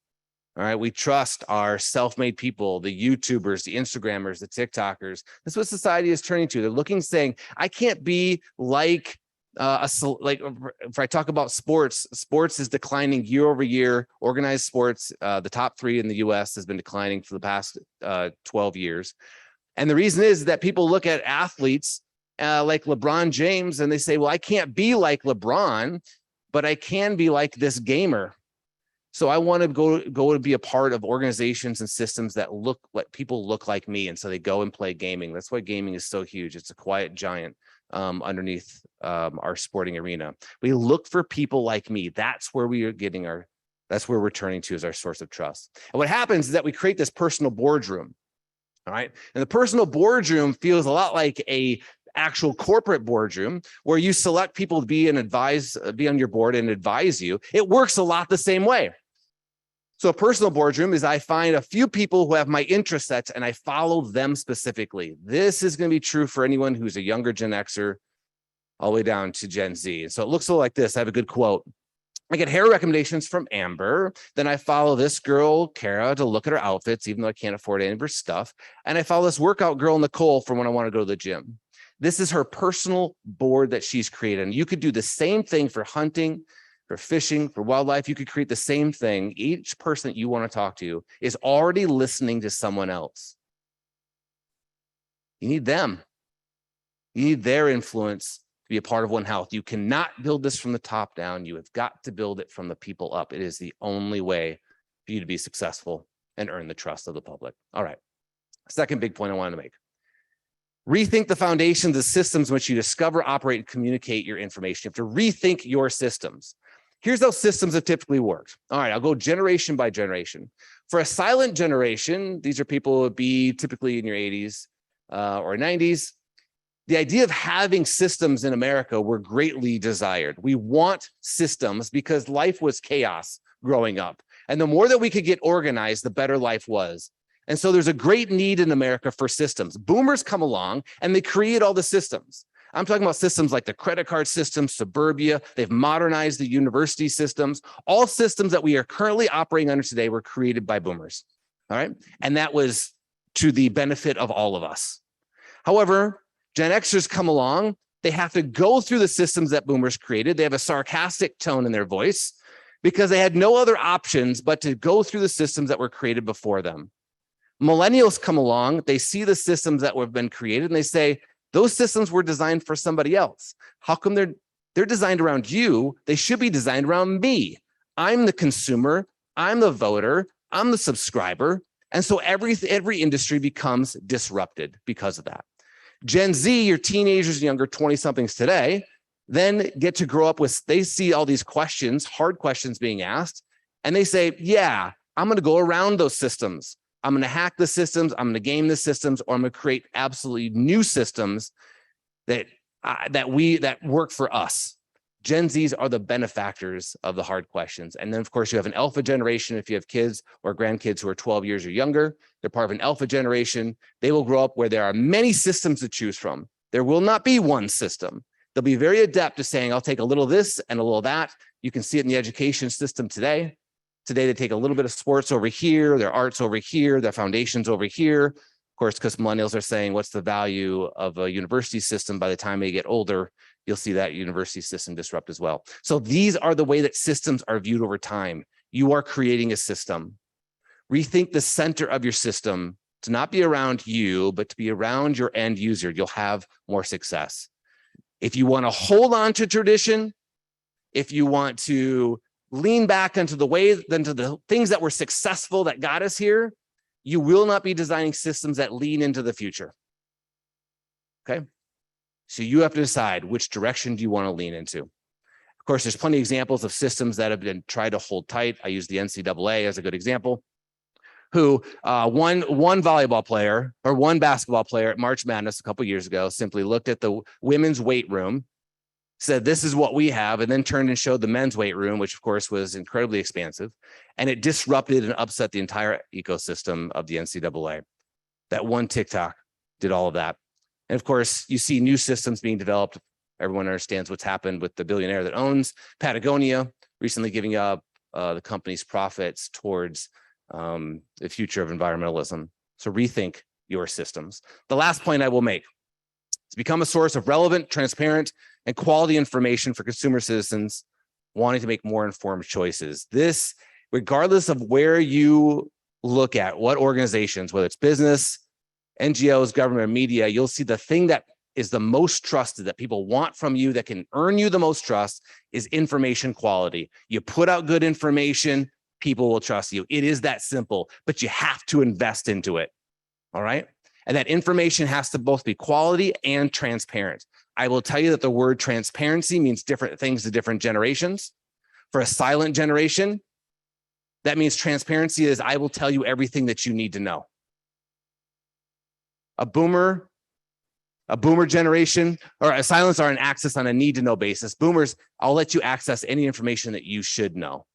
E: All right. We trust our self-made people, the YouTubers, the Instagrammers, the TikTokers. That's what society is turning to. They're looking, saying, I can't be like if I talk about sports, sports is declining year over year. Organized sports, the top 3 in the US has been declining for the past 12 years. And the reason is that people look at athletes like LeBron James and they say, well, I can't be like LeBron, but I can be like this gamer. So I want to go to be a part of organizations and systems that let people look like me. And so they go and play gaming. That's why gaming is so huge. It's a quiet giant underneath our sporting arena. We look for people like me. That's where we are getting that's where we're turning to as our source of trust. And what happens is that we create this personal boardroom. All right. And the personal boardroom feels a lot like a actual corporate boardroom where you select people to be on your board and advise you. It works a lot the same way. So a personal boardroom is I find a few people who have my interest sets and I follow them specifically. This is going to be true for anyone who's a younger Gen Xer all the way down to Gen Z. And so it looks a little like this. I have a good quote. I get hair recommendations from Amber. Then I follow this girl, Kara, to look at her outfits, even though I can't afford any of her stuff. And I follow this workout girl, Nicole, for when I want to go to the gym. This is her personal board that she's created. And you could do the same thing for hunting, for fishing, for wildlife. You could create the same thing. Each person that you want to talk to is already listening to someone else. You need them. You need their influence to be a part of One Health. You cannot build this from the top down. You have got to build it from the people up. It is the only way for you to be successful and earn the trust of the public. All right. Second big point I wanted to make. Rethink the foundations of systems in which you discover, operate, and communicate your information. You have to rethink your systems. Here's how systems have typically worked. All right, I'll go generation by generation. For a silent generation, these are people who would be typically in your 80s or 90s. The idea of having systems in America were greatly desired. We want systems because life was chaos growing up. And the more that we could get organized, the better life was. And so there's a great need in America for systems. Boomers come along and they create all the systems. I'm talking about systems like the credit card system, suburbia. They've modernized the university systems. All systems that we are currently operating under today were created by boomers. All right. And that was to the benefit of all of us. However, Gen Xers come along. They have to go through the systems that boomers created. They have a sarcastic tone in their voice because they had no other options but to go through the systems that were created before them. Millennials come along, they see the systems that have been created and they say, those systems were designed for somebody else. How come they're designed around you? They should be designed around me. I'm the consumer, I'm the voter, I'm the subscriber. And so every industry becomes disrupted because of that. Gen Z, your teenagers and younger 20-somethings today, then get to grow up with, they see all these questions, hard questions being asked, and they say, yeah, I'm going to go around those systems. I'm going to hack the systems, I'm going to game the systems, or I'm going to create absolutely new systems that work for us. Gen Zs are the benefactors of the hard questions. And then, of course, you have an alpha generation. If you have kids or grandkids who are 12 years or younger, they're part of an alpha generation. They will grow up where there are many systems to choose from. There will not be one system. They'll be very adept to saying, I'll take a little of this and a little of that. You can see it in the education system today. Today, they take a little bit of sports over here, their arts over here, their foundations over here. Of course, because millennials are saying, what's the value of a university system? By the time they get older, you'll see that university system disrupt as well. So these are the way that systems are viewed over time. You are creating a system. Rethink the center of your system to not be around you, but to be around your end user. You'll have more success. If you want to hold on to tradition, if you want to lean back into the things that were successful that got us here, you will not be designing systems that lean into the future. Okay? So you have to decide which direction do you want to lean into. Of course, there's plenty of examples of systems that have been tried to hold tight. I use the NCAA as a good example. who one volleyball player or one basketball player at March Madness a couple years ago simply looked at the women's weight room, said, this is what we have, and then turned and showed the men's weight room, which of course was incredibly expansive. And it disrupted and upset the entire ecosystem of the NCAA. That one TikTok did all of that. And of course, you see new systems being developed. Everyone understands what's happened with the billionaire that owns Patagonia, recently giving up the company's profits towards the future of environmentalism. So rethink your systems. The last point I will make is become a source of relevant, transparent, and quality information for consumer citizens wanting to make more informed choices. This, regardless of where you look at, what organizations, whether it's business, NGOs, government, media, you'll see the thing that is the most trusted, that people want from you, that can earn you the most trust, is information quality. You put out good information, people will trust you. It is that simple, but you have to invest into it. All right. And that information has to both be quality and transparent. I will tell you that the word transparency means different things to different generations. For a silent generation, that means transparency is I will tell you everything that you need to know. A boomer generation, or a silents are an access on a need to know basis. Boomers, I'll let you access any information that you should know.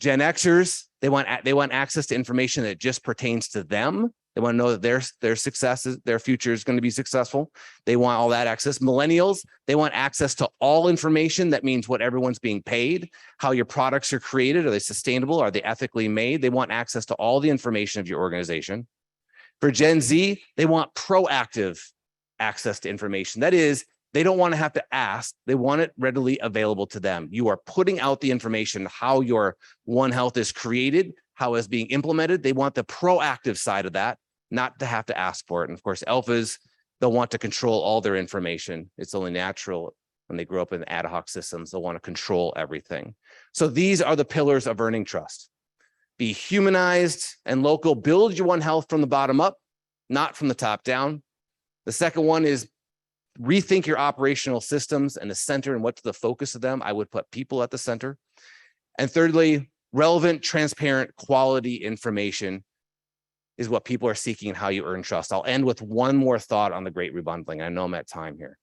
E: Gen Xers, they want access to information that just pertains to them. They want to know that their success is, their future is going to be successful. They want all that access. Millennials, they want access to all information. That means what everyone's being paid, how your products are created. Are they sustainable? Are they ethically made? They want access to all the information of your organization. For Gen Z, they want proactive access to information. That is, they don't want to have to ask. They want it readily available to them. You are putting out the information, how your One Health is created, how it's being implemented. They want the proactive side of that, not to have to ask for it. And of course, alphas, they'll want to control all their information. It's only natural when they grow up in ad hoc systems, they'll want to control everything. So these are the pillars of earning trust. Be humanized and local. Build your One Health from the bottom up, not from the top down. The second one is rethink your operational systems and the center and what's the focus of them. I would put people at the center. And thirdly, relevant, transparent, quality information is what people are seeking and how you earn trust. I'll end with one more thought on the great rebundling. I know I'm at time here.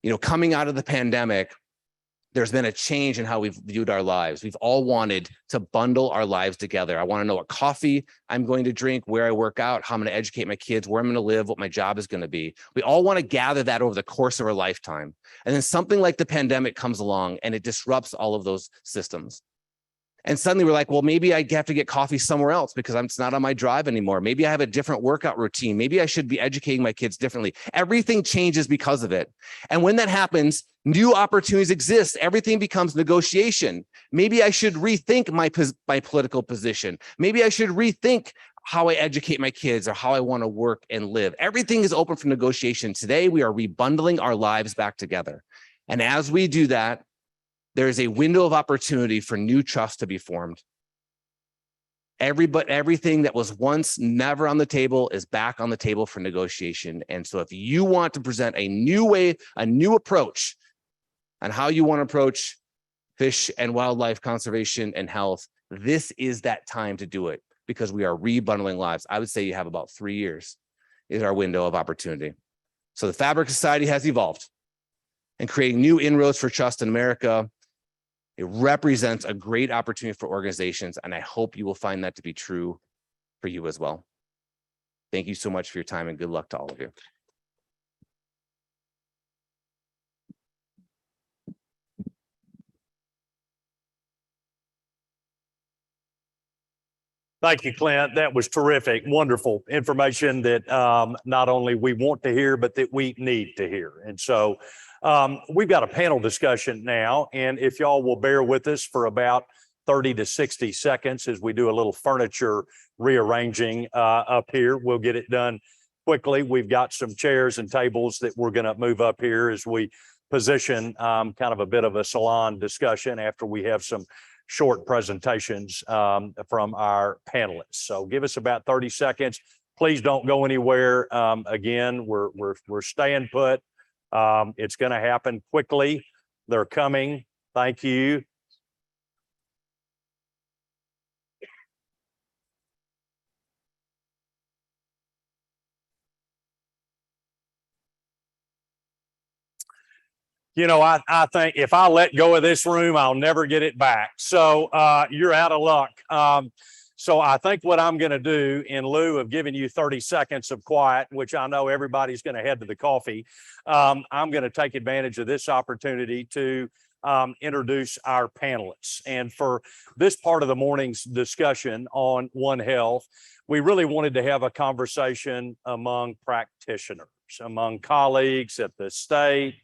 E: You know, coming out of the pandemic, there's been a change in how we've viewed our lives. We've all wanted to bundle our lives together. I want to know what coffee I'm going to drink, where I work out, how I'm going to educate my kids, where I'm going to live, what my job is going to be. We all want to gather that over the course of our lifetime. And then something like the pandemic comes along and it disrupts all of those systems. And suddenly we're like, well, maybe I have to get coffee somewhere else because it's not on my drive anymore. Maybe I have a different workout routine. Maybe I should be educating my kids differently. Everything changes because of it. And when that happens, new opportunities exist. Everything becomes negotiation. Maybe I should rethink my political position. Maybe I should rethink how I educate my kids or how I want to work and live. Everything is open for negotiation. Today, we are rebundling our lives back together. And as we do that, there is a window of opportunity for new trust to be formed. Everything that was once never on the table is back on the table for negotiation. And so if you want to present a new way, a new approach on how you want to approach fish and wildlife conservation and health, this is that time to do it because we are rebundling lives. I would say you have about 3 years is our window of opportunity. So the fabric of society has evolved and creating new inroads for trust in America. It represents a great opportunity for organizations, and I hope you will find that to be true for you as well. Thank you so much for your time and good luck to all of you.
A: Thank you, Clint. That was terrific. Wonderful information that not only we want to hear, but that we need to hear. And so we've got a panel discussion now. And if y'all will bear with us for about 30 to 60 seconds as we do a little furniture rearranging up here, we'll get it done quickly. We've got some chairs and tables that we're going to move up here as we position kind of a bit of a salon discussion after we have some short presentations from our panelists. So give us about 30 seconds. Please don't go anywhere. Again, we're staying put. It's going to happen quickly. They're coming. Thank you. You know, I think if I let go of this room, I'll never get it back. So you're out of luck. So I think what I'm going to do, in lieu of giving you 30 seconds of quiet, which I know everybody's going to head to the coffee, I'm going to take advantage of this opportunity to introduce our panelists. And for this part of the morning's discussion on One Health, we really wanted to have a conversation among practitioners, among colleagues at the state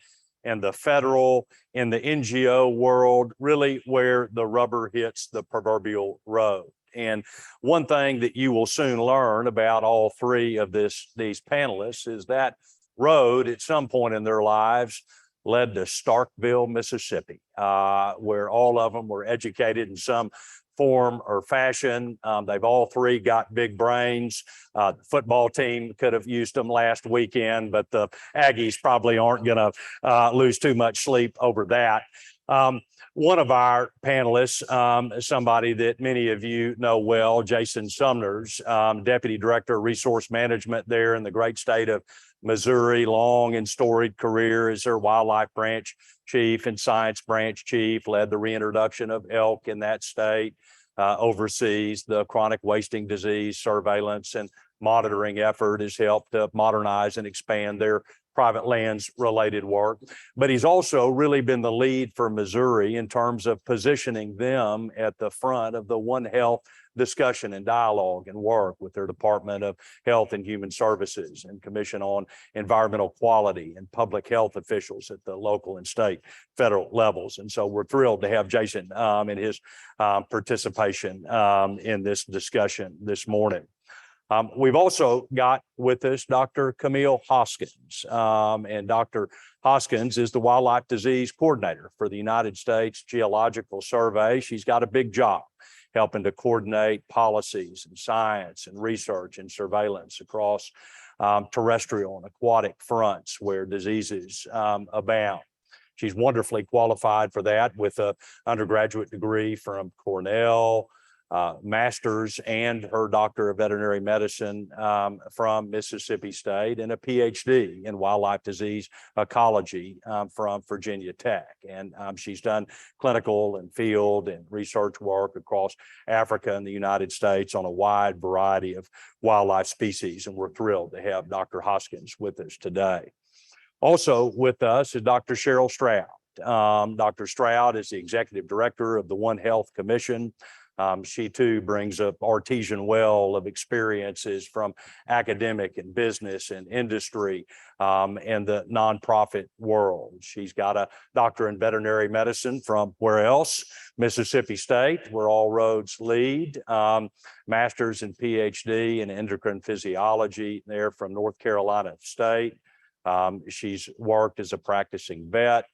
A: and the federal, in the NGO world, really where the rubber hits the proverbial road. And one thing that you will soon learn about all three of these panelists is that road at some point in their lives led to Starkville, Mississippi, where all of them were educated in some form or fashion. They've all three got big brains. The football team could have used them last weekend, but the Aggies probably aren't going to lose too much sleep over that. One of our panelists, somebody that many of you know well, Jason Sumners, Deputy Director of Resource Management there in the great state of Missouri, long and storied career as their wildlife branch chief and science branch chief, led the reintroduction of elk in that state, oversees the chronic wasting disease surveillance and monitoring effort, has helped to modernize and expand their private lands related work. But he's also really been the lead for Missouri in terms of positioning them at the front of the One Health discussion and dialogue and work with their Department of Health and Human Services and Commission on Environmental Quality and public health officials at the local and state federal levels. And so we're thrilled to have Jason and his participation in this discussion this morning. We've also got with us Dr. Camille Hoskins, and Dr. Hoskins is the Wildlife Disease Coordinator for the United States Geological Survey. She's got a big job helping to coordinate policies and science and research and surveillance across terrestrial and aquatic fronts where diseases abound. She's wonderfully qualified for that with an undergraduate degree from Cornell, master's and her doctor of veterinary medicine from Mississippi State, and a PhD in wildlife disease ecology from Virginia Tech. And she's done clinical and field and research work across Africa and the United States on a wide variety of wildlife species. And we're thrilled to have Dr. Hoskins with us today. Also with us is Dr. Cheryl Stroud. Dr. Stroud is the executive director of the One Health Commission. She too brings an artesian well of experiences from academic and business and industry and the nonprofit world. She's got a doctorate in veterinary medicine from where else? Mississippi State, where all roads lead. Master's and PhD in endocrine physiology there from North Carolina State. She's worked as a practicing vet.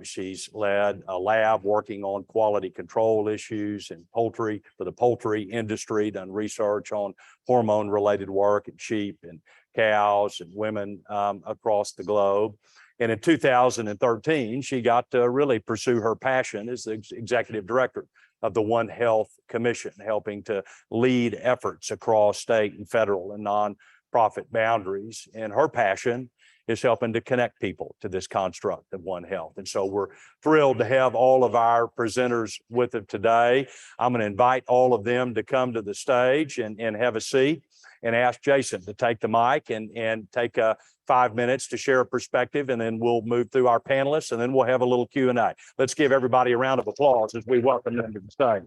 A: She's led a lab working on quality control issues and poultry for the poultry industry, done research on hormone related work in sheep and cows and women across the globe. And in 2013, she got to really pursue her passion as the executive director of the One Health Commission, helping to lead efforts across state and federal and nonprofit boundaries. And her passion is helping to connect people to this construct of One Health. And so we're thrilled to have all of our presenters with us today. I'm going to invite all of them to come to the stage and have a seat, and ask Jason to take the mic and take 5 minutes to share a perspective, and then we'll move through our panelists, and then we'll have a little Q&A. Let's give everybody a round of applause as we welcome them to the stage.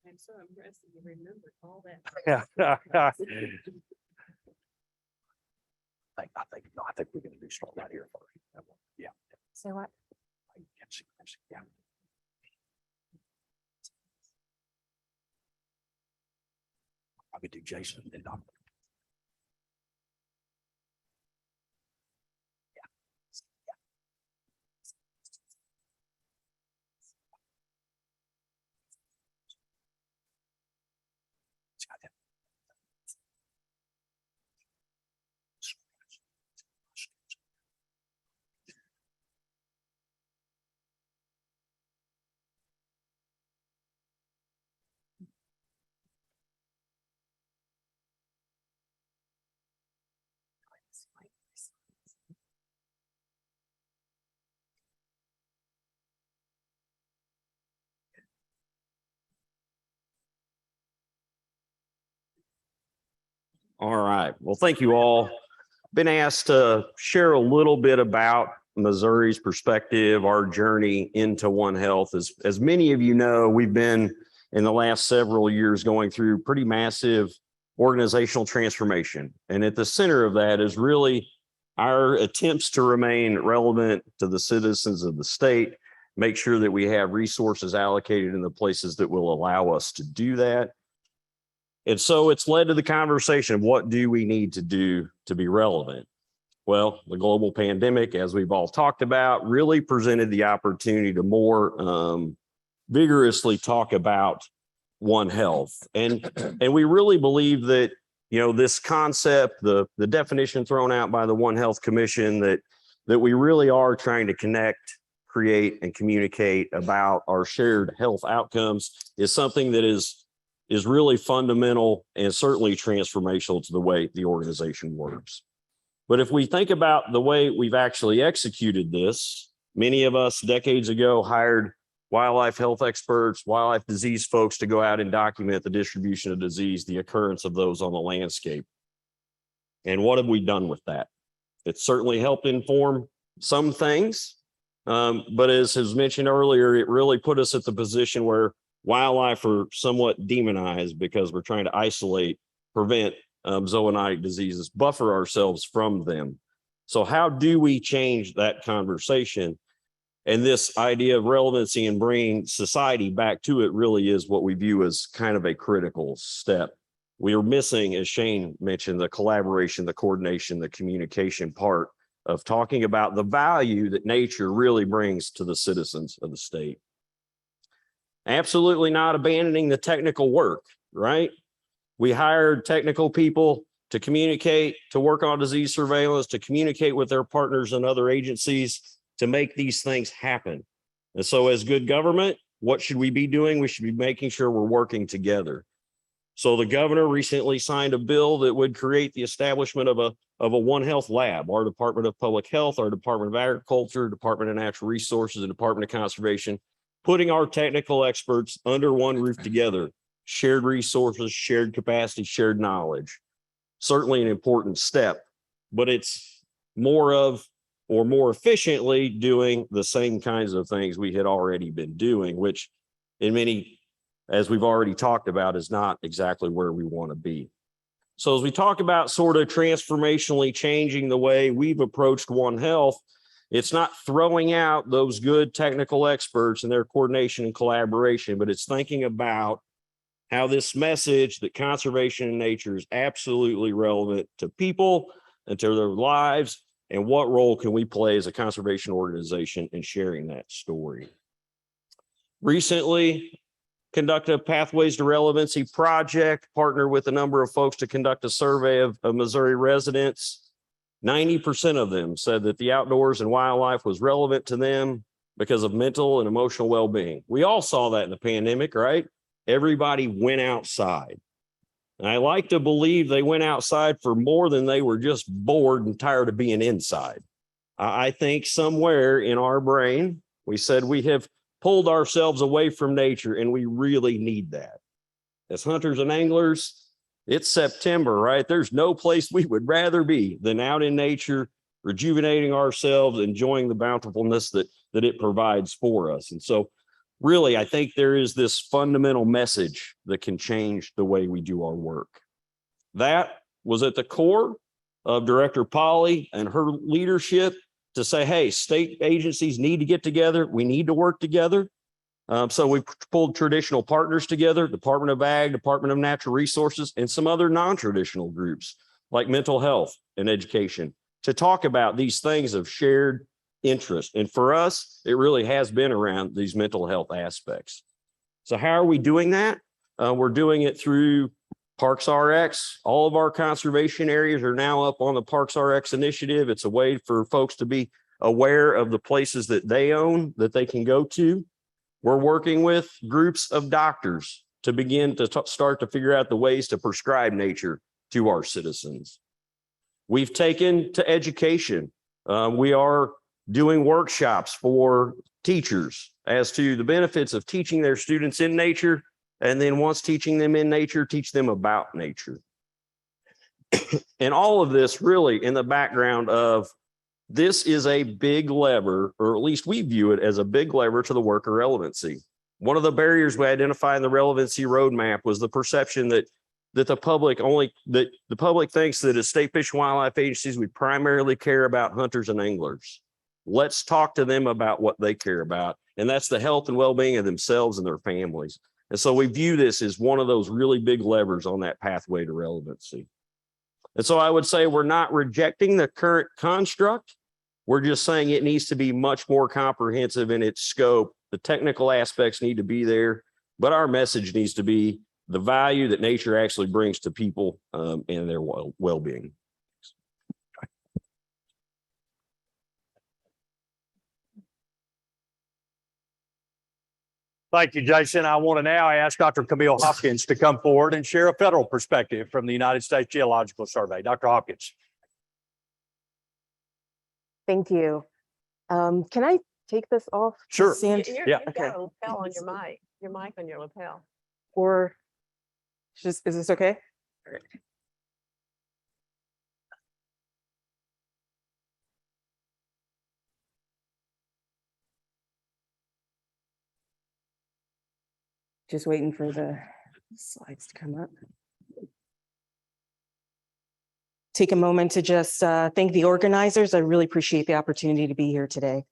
F: I'm so impressed that you remembered all that.
A: I think we're going to do start right here first. Yeah.
F: So what?
A: Yeah. I could do Jason and then Dr.
G: All right. Well, thank you all. Been asked to share a little bit about Missouri's perspective, our journey into One Health. As many of you know, we've been in the last several years going through pretty massive organizational transformation. And at the center of that is really our attempts to remain relevant to the citizens of the state, make sure that we have resources allocated in the places that will allow us to do that. And so it's led to the conversation of what do we need to do to be relevant? Well, the global pandemic, as we've all talked about, really presented the opportunity to more vigorously talk about One Health. And we really believe that, you know, this concept, the definition thrown out by the One Health Commission, that we really are trying to connect, create, and communicate about our shared health outcomes is something that is really fundamental and certainly transformational to the way the organization works. But if we think about the way we've actually executed this, many of us decades ago hired wildlife health experts, wildlife disease folks to go out and document the distribution of disease, the occurrence of those on the landscape. And what have we done with that? It certainly helped inform some things, but as was mentioned earlier, it really put us at the position where wildlife are somewhat demonized because we're trying to isolate, prevent zoonotic diseases, buffer ourselves from them. So how do we change that conversation? And this idea of relevancy and bringing society back to it really is what we view as kind of a critical step. We are missing, as Shane mentioned, the collaboration, the coordination, the communication part of talking about the value that nature really brings to the citizens of the state. Absolutely not abandoning the technical work, right? We hired technical people to communicate, to work on disease surveillance, to communicate with their partners and other agencies to make these things happen. And so as good government, what should we be doing? We should be making sure we're working together. So the governor recently signed a bill that would create the establishment of a One Health lab. Our Department of Public Health, our Department of Agriculture, Department of Natural Resources, and Department of Conservation, putting our technical experts under one roof together, shared resources, shared capacity, shared knowledge. Certainly an important step, but it's more of, or more efficiently doing the same kinds of things we had already been doing, which in many, as we've already talked about, is not exactly where we want to be. So as we talk about sort of transformationally changing the way we've approached One Health, it's not throwing out those good technical experts and their coordination and collaboration, but it's thinking about how this message that conservation in nature is absolutely relevant to people and to their lives, and what role can we play as a conservation organization in sharing that story. Recently, conducted a Pathways to Relevancy project, partnered with a number of folks to conduct a survey of Missouri residents. 90% of them said that the outdoors and wildlife was relevant to them because of mental and emotional well-being. We all saw that in the pandemic, right? Everybody went outside. And I like to believe they went outside for more than they were just bored and tired of being inside. I think somewhere in our brain, we said we have pulled ourselves away from nature, and we really need that. As hunters and anglers, it's September, right? There's no place we would rather be than out in nature, rejuvenating ourselves, enjoying the bountifulness that it provides for us. And so really, I think there is this fundamental message that can change the way we do our work. That was at the core of Director Polly and her leadership to say, hey, state agencies need to get together. We need to work together. So we pulled traditional partners together, Department of Ag, Department of Natural Resources, and some other non-traditional groups like mental health and education to talk about these things of shared interest. And for us, it really has been around these mental health aspects. So how are we doing that? We're doing it through Parks RX. All of our conservation areas are now up on the Parks RX initiative. It's a way for folks to be aware of the places that they own, that they can go to. We're working with groups of doctors to begin to start to figure out the ways to prescribe nature to our citizens. We've taken to education. We are doing workshops for teachers as to the benefits of teaching their students in nature, and then once teaching them in nature, teach them about nature. And all of this really in the background of this is a big lever, or at least we view it as a big lever to the worker relevancy. One of the barriers we identified in the relevancy roadmap was the perception that the public thinks that as state fish and wildlife agencies, we primarily care about hunters and anglers. Let's talk to them about what they care about, and that's the health and well-being of themselves and their families. And so we view this as one of those really big levers on that pathway to relevancy. And so I would say we're not rejecting the current construct. We're just saying it needs to be much more comprehensive in its scope. The technical aspects need to be there, but our message needs to be the value that nature actually brings to people and their well-being.
A: Thank you, Jason. I want to now ask Dr. Camille Hopkins to come forward and share a federal perspective from the United States Geological Survey. Dr. Hopkins.
F: Thank you. Can I take this off?
A: Sure.
F: Stand?
A: Yeah.
F: Okay.
H: Got a lapel on your mic on your lapel.
F: Or is this okay? Just waiting for the slides to come up. Take a moment to just thank the organizers. I really appreciate the opportunity to be here today.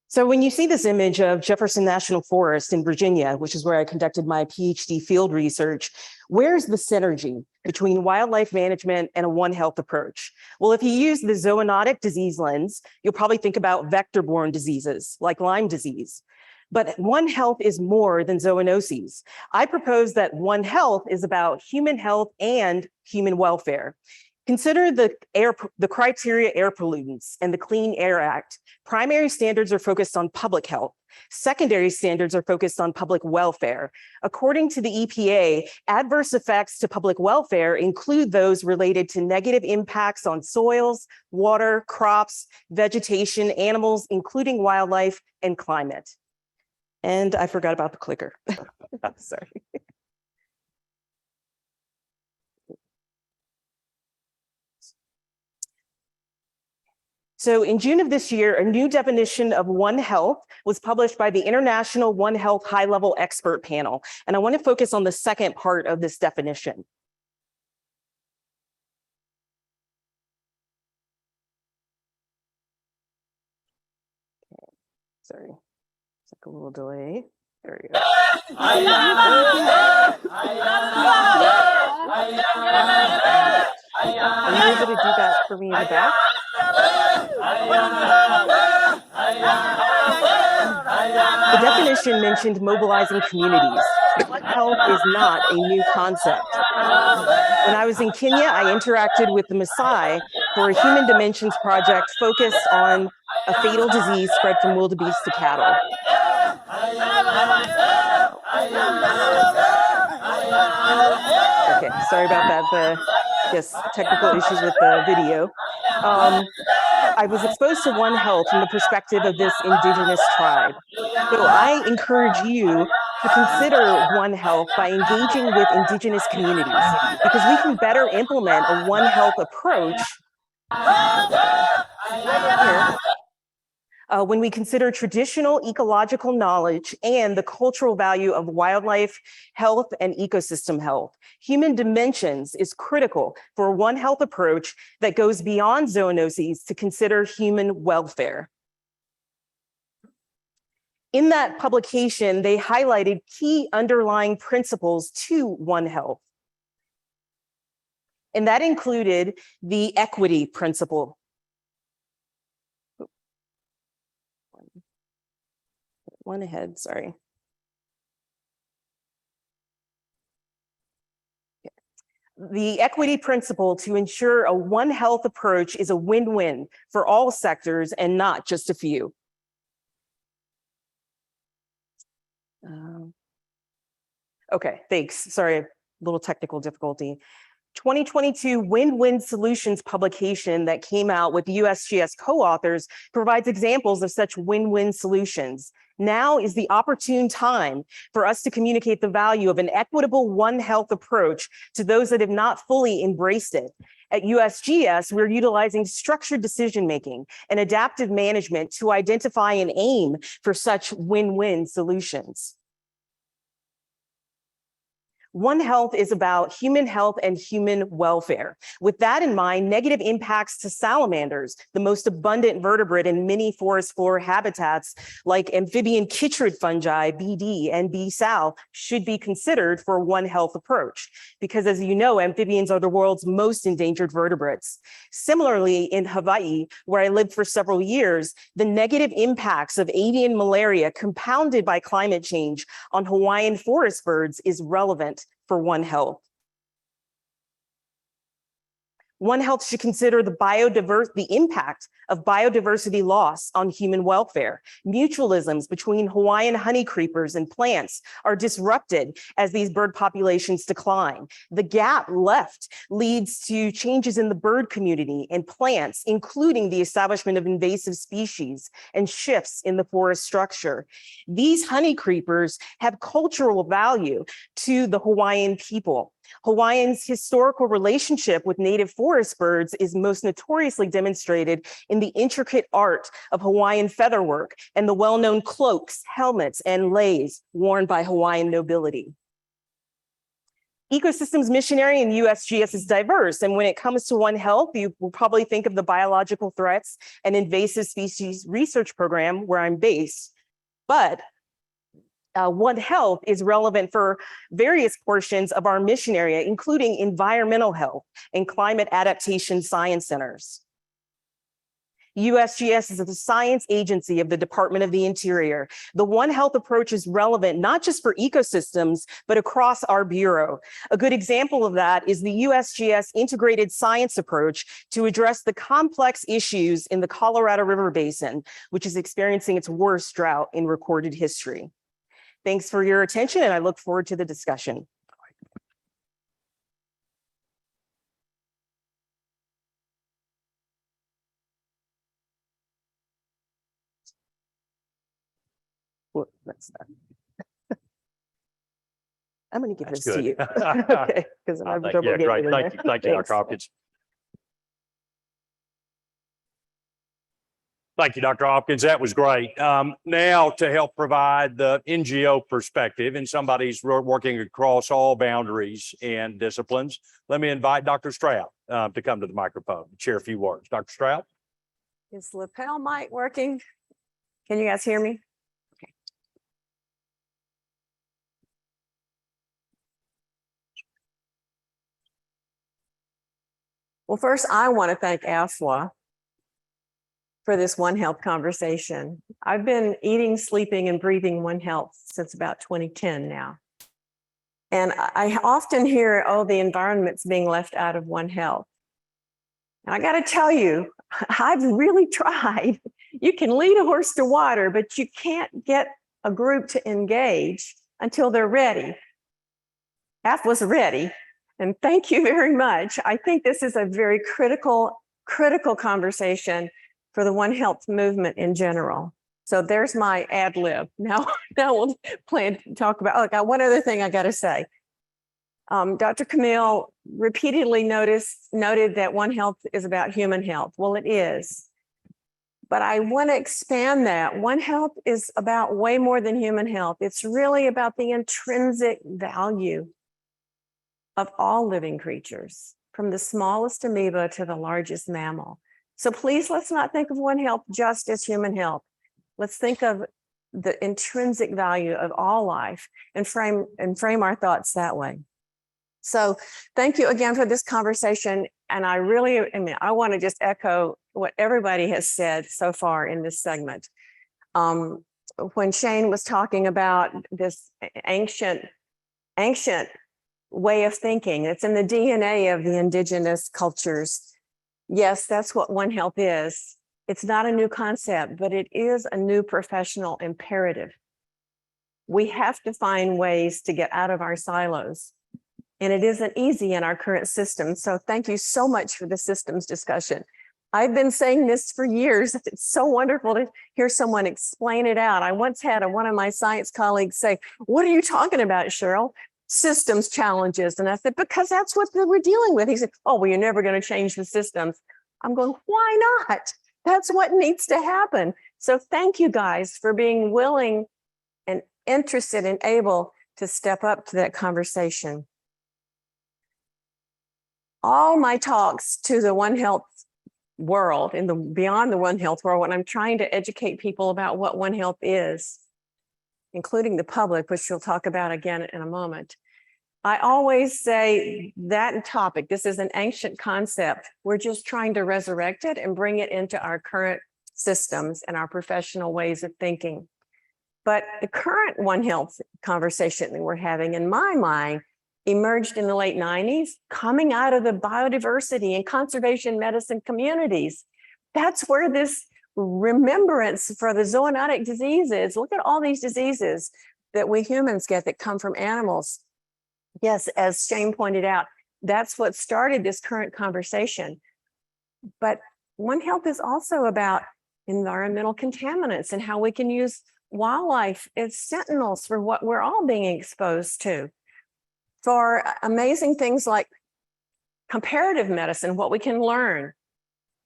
F: So when you see this image of Jefferson National Forest in Virginia, which is where I conducted my PhD field research, where's the synergy between wildlife management and a One Health approach? Well, if you use the zoonotic disease lens, you'll probably think about vector-borne diseases like Lyme disease. But One Health is more than zoonoses. I propose that One Health is about human health and human welfare. Consider the criteria air pollutants and the Clean Air Act. Primary standards are focused on public health. Secondary standards are focused on public welfare. According to the EPA, adverse effects to public welfare include those related to negative impacts on soils, water, crops, vegetation, animals, including wildlife, and climate. And I forgot about the clicker. Sorry. So in June of this year, a new definition of One Health was published by the International One Health High-Level Expert Panel. And I want to focus on the second part of this definition. Okay. Sorry, it's like a little delay. There we go. Are you able to do that for me in the back? The definition mentioned mobilizing communities. One Health is not a new concept. When I was in Kenya, I interacted with the Maasai for a human dimensions project focused on a fatal disease spread from wildebeest to cattle. Okay, sorry about that. Technical issues with the video. I was exposed to One Health from the perspective of this indigenous tribe. So I encourage you to consider One Health by engaging with indigenous communities, because we can better implement a One Health approach when we consider traditional ecological knowledge and the cultural value of wildlife health and ecosystem health. Human dimensions is critical for a One Health approach that goes beyond zoonoses to consider human welfare. In that publication, they highlighted key underlying principles to One Health. And that included the equity principle. One ahead, sorry. The equity principle to ensure a One Health approach is a win-win for all sectors and not just a few. Okay, thanks. Sorry, a little technical difficulty. 2022 Win-Win Solutions publication that came out with USGS co-authors provides examples of such win-win solutions. Now is the opportune time for us to communicate the value of an equitable One Health approach to those that have not fully embraced it. At USGS, we're utilizing structured decision-making and adaptive management to identify and aim for such win-win solutions. One Health is about human health and human welfare. With that in mind, negative impacts to salamanders, the most abundant vertebrate in many forest floor habitats like amphibian chytrid fungi, BD and B. sal, should be considered for a One Health approach. Because as you know, amphibians are the world's most endangered vertebrates. Similarly, in Hawaii, where I lived for several years, the negative impacts of avian malaria compounded by climate change on Hawaiian forest birds is relevant for One Health. One Health should consider the impact of biodiversity loss on human welfare. Mutualisms between Hawaiian honey creepers and plants are disrupted as these bird populations decline. The gap left leads to changes in the bird community and plants, including the establishment of invasive species and shifts in the forest structure. These honey creepers have cultural value to the Hawaiian people. Hawaiians' historical relationship with native forest birds is most notoriously demonstrated in the intricate art of Hawaiian featherwork and the well-known cloaks, helmets, and leis worn by Hawaiian nobility. Ecosystems missionary in USGS is diverse, and when it comes to One Health, you will probably think of the Biological Threats and Invasive Species Research Program where I'm based, but One Health is relevant for various portions of our mission area, including environmental health and climate adaptation science centers. USGS is the science agency of the Department of the Interior. The One Health approach is relevant not just for ecosystems, but across our bureau. A good example of that is the USGS integrated science approach to address the complex issues in the Colorado River Basin, which is experiencing its worst drought in recorded history. Thanks for your attention, and I look forward to the discussion. Well, that's that. I'm going to give
A: That's
F: this to
A: good.
F: you. Okay, because I'm
A: Yeah,
F: double
A: great.
F: getting
A: Thank you,
F: Thanks.
A: Dr. Hopkins. Thank you, Dr. Hopkins. That was great. Now to help provide the NGO perspective and somebody's working across all boundaries and disciplines, let me invite Dr. Stroud to come to the microphone and share a few words. Dr. Stroud?
H: Is the lapel mic working? Can you guys hear me? Okay. Well, first, I want to thank AFWA for this One Health conversation. I've been eating, sleeping, and breathing One Health since about 2010 now. And I often hear, oh, the environment's being left out of One Health. And I got to tell you, I've really tried. You can lead a horse to water, but you can't get a group to engage until they're ready. AFWA's ready. And thank you very much. I think this is a very critical conversation for the One Health movement in general. So there's my ad lib. Now we'll plan to talk about, oh, got one other thing I got to say. Dr. Camille repeatedly noted that One Health is about human health. Well, it is. But I want to expand that. One Health is about way more than human health. It's really about the intrinsic value of all living creatures, from the smallest amoeba to the largest mammal. So please, let's not think of One Health just as human health. Let's think of the intrinsic value of all life and frame our thoughts that way. So thank you again for this conversation. And I want to just echo what everybody has said so far in this segment. When Shane was talking about this ancient way of thinking, it's in the DNA of the indigenous cultures. Yes, that's what One Health is. It's not a new concept, but it is a new professional imperative. We have to find ways to get out of our silos And it isn't easy in our current system. So thank you so much for the systems discussion. I've been saying this for years. It's so wonderful to hear someone explain it out. I once had one of my science colleagues say, "What are you talking about, Cheryl? Systems challenges." And I said, "Because that's what we're dealing with." He said, "Oh, well, you're never going to change the systems." I'm going, why not? That's what needs to happen. So thank you guys for being willing and interested and able to step up to that conversation. All my talks to the One Health world and the beyond the One Health world, when I'm trying to educate people about what One Health is, including the public, which we'll talk about again in a moment, I always say that topic, this is an ancient concept. We're just trying to resurrect it and bring it into our current systems and our professional ways of thinking. But the current One Health conversation that we're having, in my mind, emerged in the late 90s, coming out of the biodiversity and conservation medicine communities. That's where this remembrance for the zoonotic diseases, look at all these diseases that we humans get that come from animals. Yes, as Shane pointed out, that's what started this current conversation. But One Health is also about environmental contaminants and how we can use wildlife as sentinels for what we're all being exposed to. For amazing things like comparative medicine, what we can learn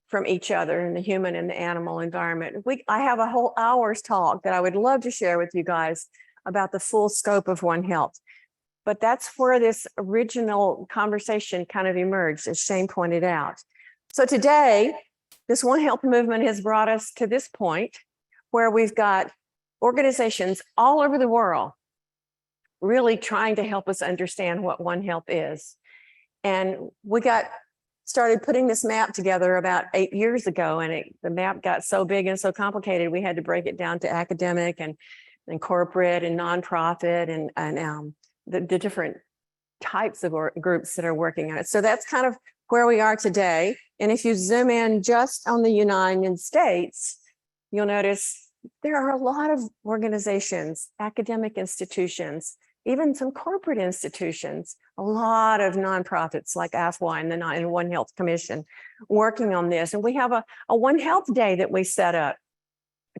H: from each other in the human and the animal environment. I have a whole hour's talk that I would love to share with you guys about the full scope of One Health. But that's where this original conversation kind of emerged, as Shane pointed out. So today, this One Health movement has brought us to this point where we've got organizations all over the world really trying to help us understand what One Health is. And we got started putting this map together about 8 years ago, and the map got so big and so complicated, we had to break it down to academic and corporate and nonprofit and the different types of groups that are working on it. So that's kind of where we are today. And if you zoom in just on the United States, you'll notice there are a lot of organizations, academic institutions, even some corporate institutions, a lot of nonprofits like AFWA and the One Health Commission working on this. And we have a One Health Day that we set up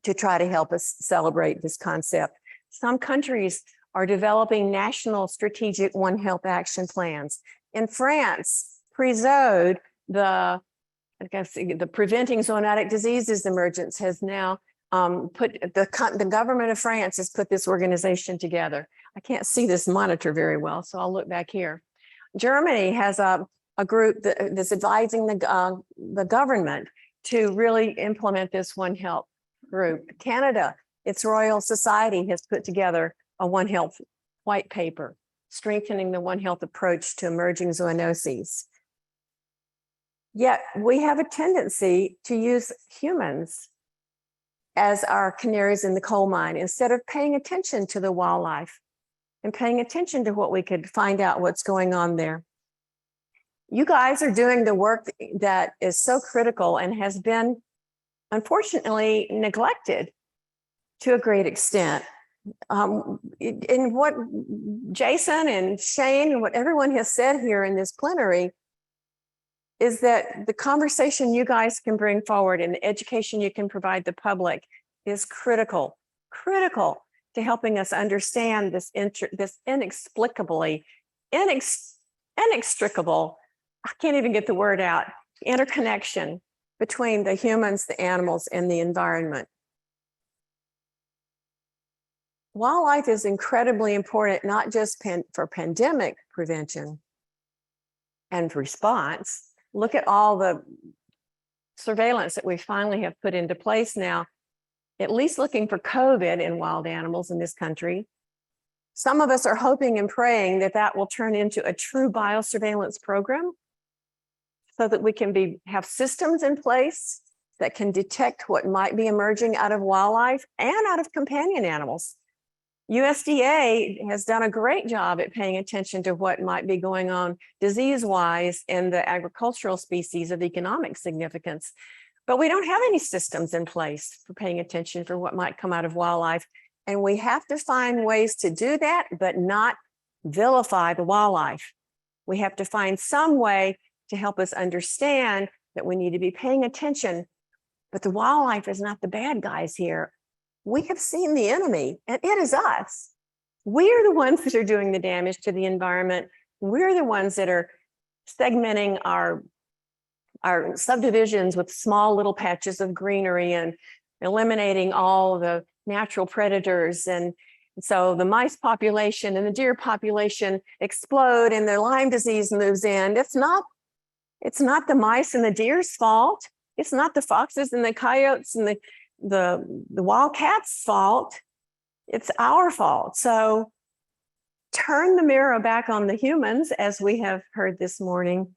H: to try to help us celebrate this concept. Some countries are developing national strategic One Health action plans. In France, PRIZOD, the Preventing Zoonotic Diseases Emergence has now the government of France has put this organization together. I can't see this monitor very well, so I'll look back here. Germany has a group that's advising the government to really implement this One Health group. Canada, its Royal Society has put together a One Health white paper, strengthening the One Health approach to emerging zoonoses. Yet we have a tendency to use humans as our canaries in the coal mine instead of paying attention to the wildlife and paying attention to what we could find out what's going on there. You guys are doing the work that is so critical and has been, unfortunately, neglected to a great extent. In what Jason and Shane and what everyone has said here in this plenary is that the conversation you guys can bring forward and the education you can provide the public is critical to helping us understand this inextricable, I can't even get the word out, interconnection between the humans, the animals, and the environment. Wildlife is incredibly important, not just for pandemic prevention and response. Look at all the surveillance that we finally have put into place now, at least looking for COVID in wild animals in this country. Some of us are hoping and praying that that will turn into a true biosurveillance program so that we can have systems in place that can detect what might be emerging out of wildlife and out of companion animals. USDA has done a great job at paying attention to what might be going on disease-wise in the agricultural species of economic significance. But we don't have any systems in place for paying attention for what might come out of wildlife. And we have to find ways to do that, but not vilify the wildlife. We have to find some way to help us understand that we need to be paying attention. But the wildlife is not the bad guys here. We have seen the enemy, and it is us. We are the ones that are doing the damage to the environment. We're the ones that are segmenting our subdivisions with small little patches of greenery and eliminating all the natural predators. And so the mice population and the deer population explode and the Lyme disease moves in. It's not the mice and the deer's fault. It's not the foxes and the coyotes and the wildcats' fault. It's our fault. So turn the mirror back on the humans, as we have heard this morning.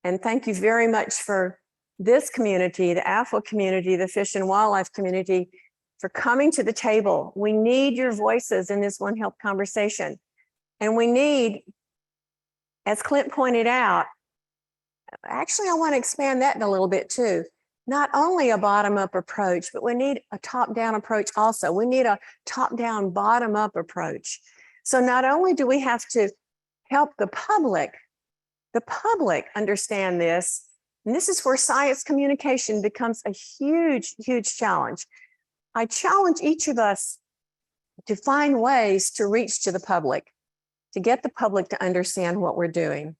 H: And thank you very much for this community, the AFWA community, the Fish and Wildlife community, for coming to the table. We need your voices in this One Health conversation. And we need, as Clint pointed out, actually, I want to expand that a little bit too. Not only a bottom-up approach, but we need a top-down approach also. We need a top-down, bottom-up approach. So not only do we have to help the public understand this, and this is where science communication becomes a huge, huge challenge. I challenge each of us to find ways to reach to the public, to get the public to understand what we're doing.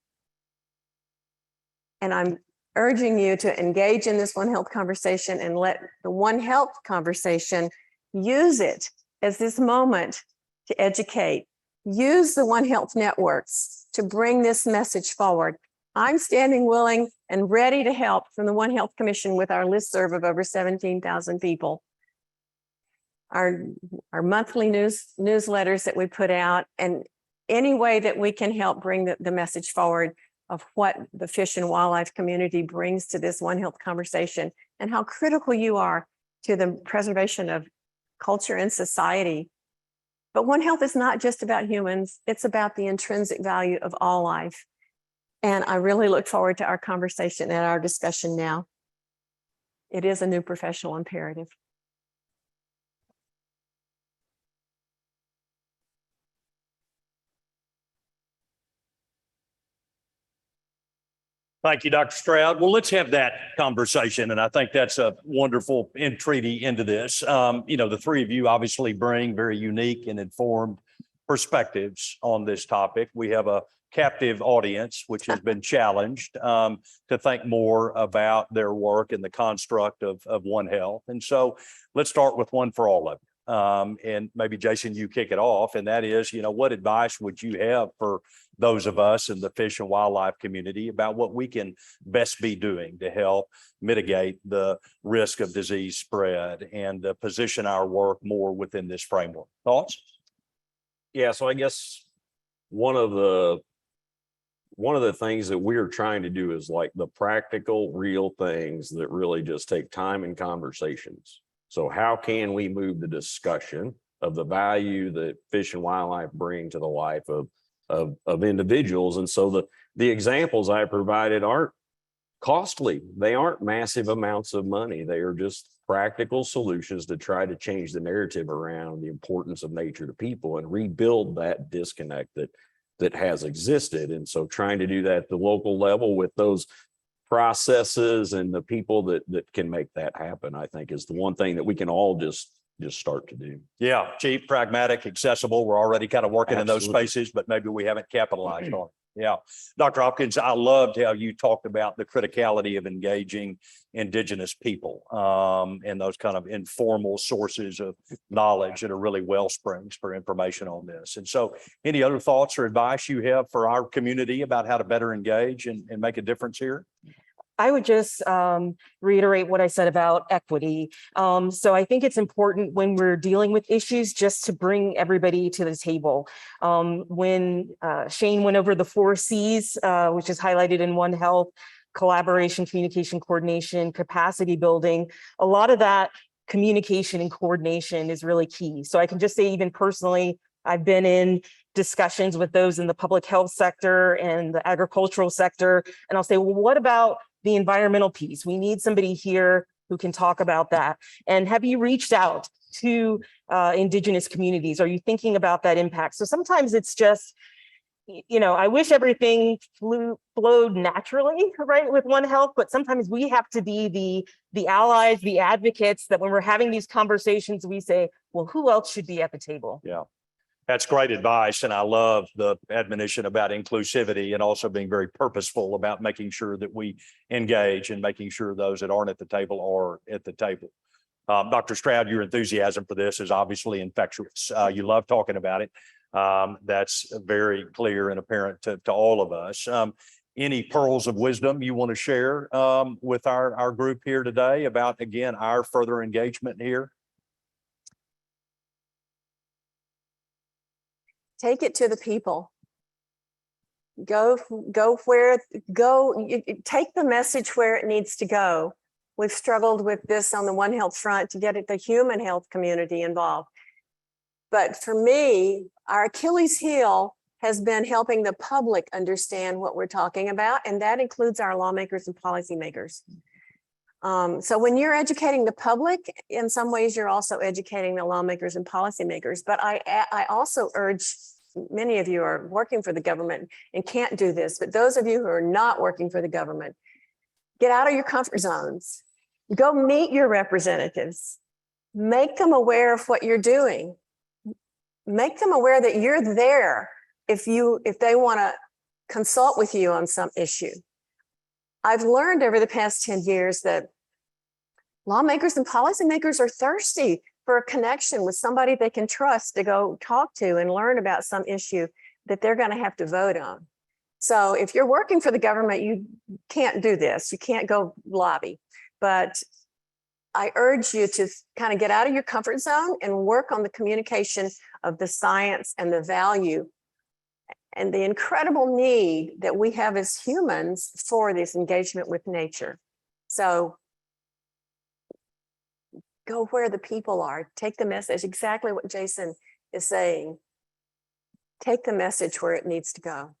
H: And I'm urging you to engage in this One Health conversation and let the One Health conversation use it as this moment to educate. Use the One Health networks to bring this message forward. I'm standing willing and ready to help from the One Health Commission with our listserv of over 17,000 people. Our monthly newsletters that we put out, and any way that we can help bring the message forward of what the fish and wildlife community brings to this One Health conversation and how critical you are to the preservation of culture and society. But One Health is not just about humans, it's about the intrinsic value of all life. And I really look forward to our conversation and our discussion now. It is a new professional imperative.
A: Thank you, Dr. Stroud. Well, let's have that conversation. And I think that's a wonderful entreaty into this. The three of you obviously bring very unique and informed perspectives on this topic. We have a captive audience, which has been challenged to think more about their work in the construct of One Health. And so let's start with one for all of you. And maybe Jason, you kick it off. And that is, what advice would you have for those of us in the fish and wildlife community about what we can best be doing to help mitigate the risk of disease spread and position our work more within this framework? Thoughts?
G: Yeah, so I guess one of the things that we're trying to do is like the practical, real things that really just take time and conversations. So how can we move the discussion of the value that fish and wildlife bring to the life of individuals? And so the examples I provided aren't costly. They aren't massive amounts of money. They are just practical solutions to try to change the narrative around the importance of nature to people and rebuild that disconnect that has existed. And so trying to do that at the local level with those processes and the people that can make that happen, I think is the one thing that we can all just start to do.
A: Yeah, cheap, pragmatic, accessible. We're already kind of working in those
G: Absolutely.
A: spaces, but maybe we haven't capitalized on it. Yeah. Dr. Hopkins, I loved how you talked about the criticality of engaging Indigenous people and those kind of informal sources of knowledge that are really well springs for information on this. And so any other thoughts or advice you have for our community about how to better engage and make a difference here?
F: I would just reiterate what I said about equity. So I think it's important when we're dealing with issues just to bring everybody to the table. When Shane went over the 4 C's, which is highlighted in One Health: collaboration, communication, coordination, capacity building, a lot of that communication and coordination is really key. So I can just say, even personally, I've been in discussions with those in the public health sector and the agricultural sector, and I'll say, well, what about the environmental piece? We need somebody here who can talk about that. And have you reached out to Indigenous communities? Are you thinking about that impact? So sometimes it's just, I wish everything flowed naturally, right, with One Health, but sometimes we have to be the allies, the advocates, that when we're having these conversations, we say, well, who else should be at the table?
A: Yeah. That's great advice. And I love the admonition about inclusivity and also being very purposeful about making sure that we engage and making sure those that aren't at the table are at the table. Dr. Stroud, your enthusiasm for this is obviously infectious. You love talking about it. That's very clear and apparent to all of us. Any pearls of wisdom you want to share with our group here today about, again, our further engagement here?
H: Take it to the people. Take the message where it needs to go. We've struggled with this on the One Health front to get the human health community involved. But for me, our Achilles heel has been helping the public understand what we're talking about, and that includes our lawmakers and policymakers. So when you're educating the public, in some ways, you're also educating the lawmakers and policymakers. But I also urge, many of you are working for the government and can't do this, but those of you who are not working for the government, get out of your comfort zones. Go meet your representatives. Make them aware of what you're doing. Make them aware that you're there if they want to consult with you on some issue. I've learned over the past 10 years that lawmakers and policymakers are thirsty for a connection with somebody they can trust to go talk to and learn about some issue that they're going to have to vote on. So if you're working for the government, you can't do this. You can't go lobby. But I urge you to kind of get out of your comfort zone and work on the communication of the science and the value and the incredible need that we have as humans for this engagement with nature. So go where the people are. Take the message, exactly what Jason is saying. Take the message where it needs to go.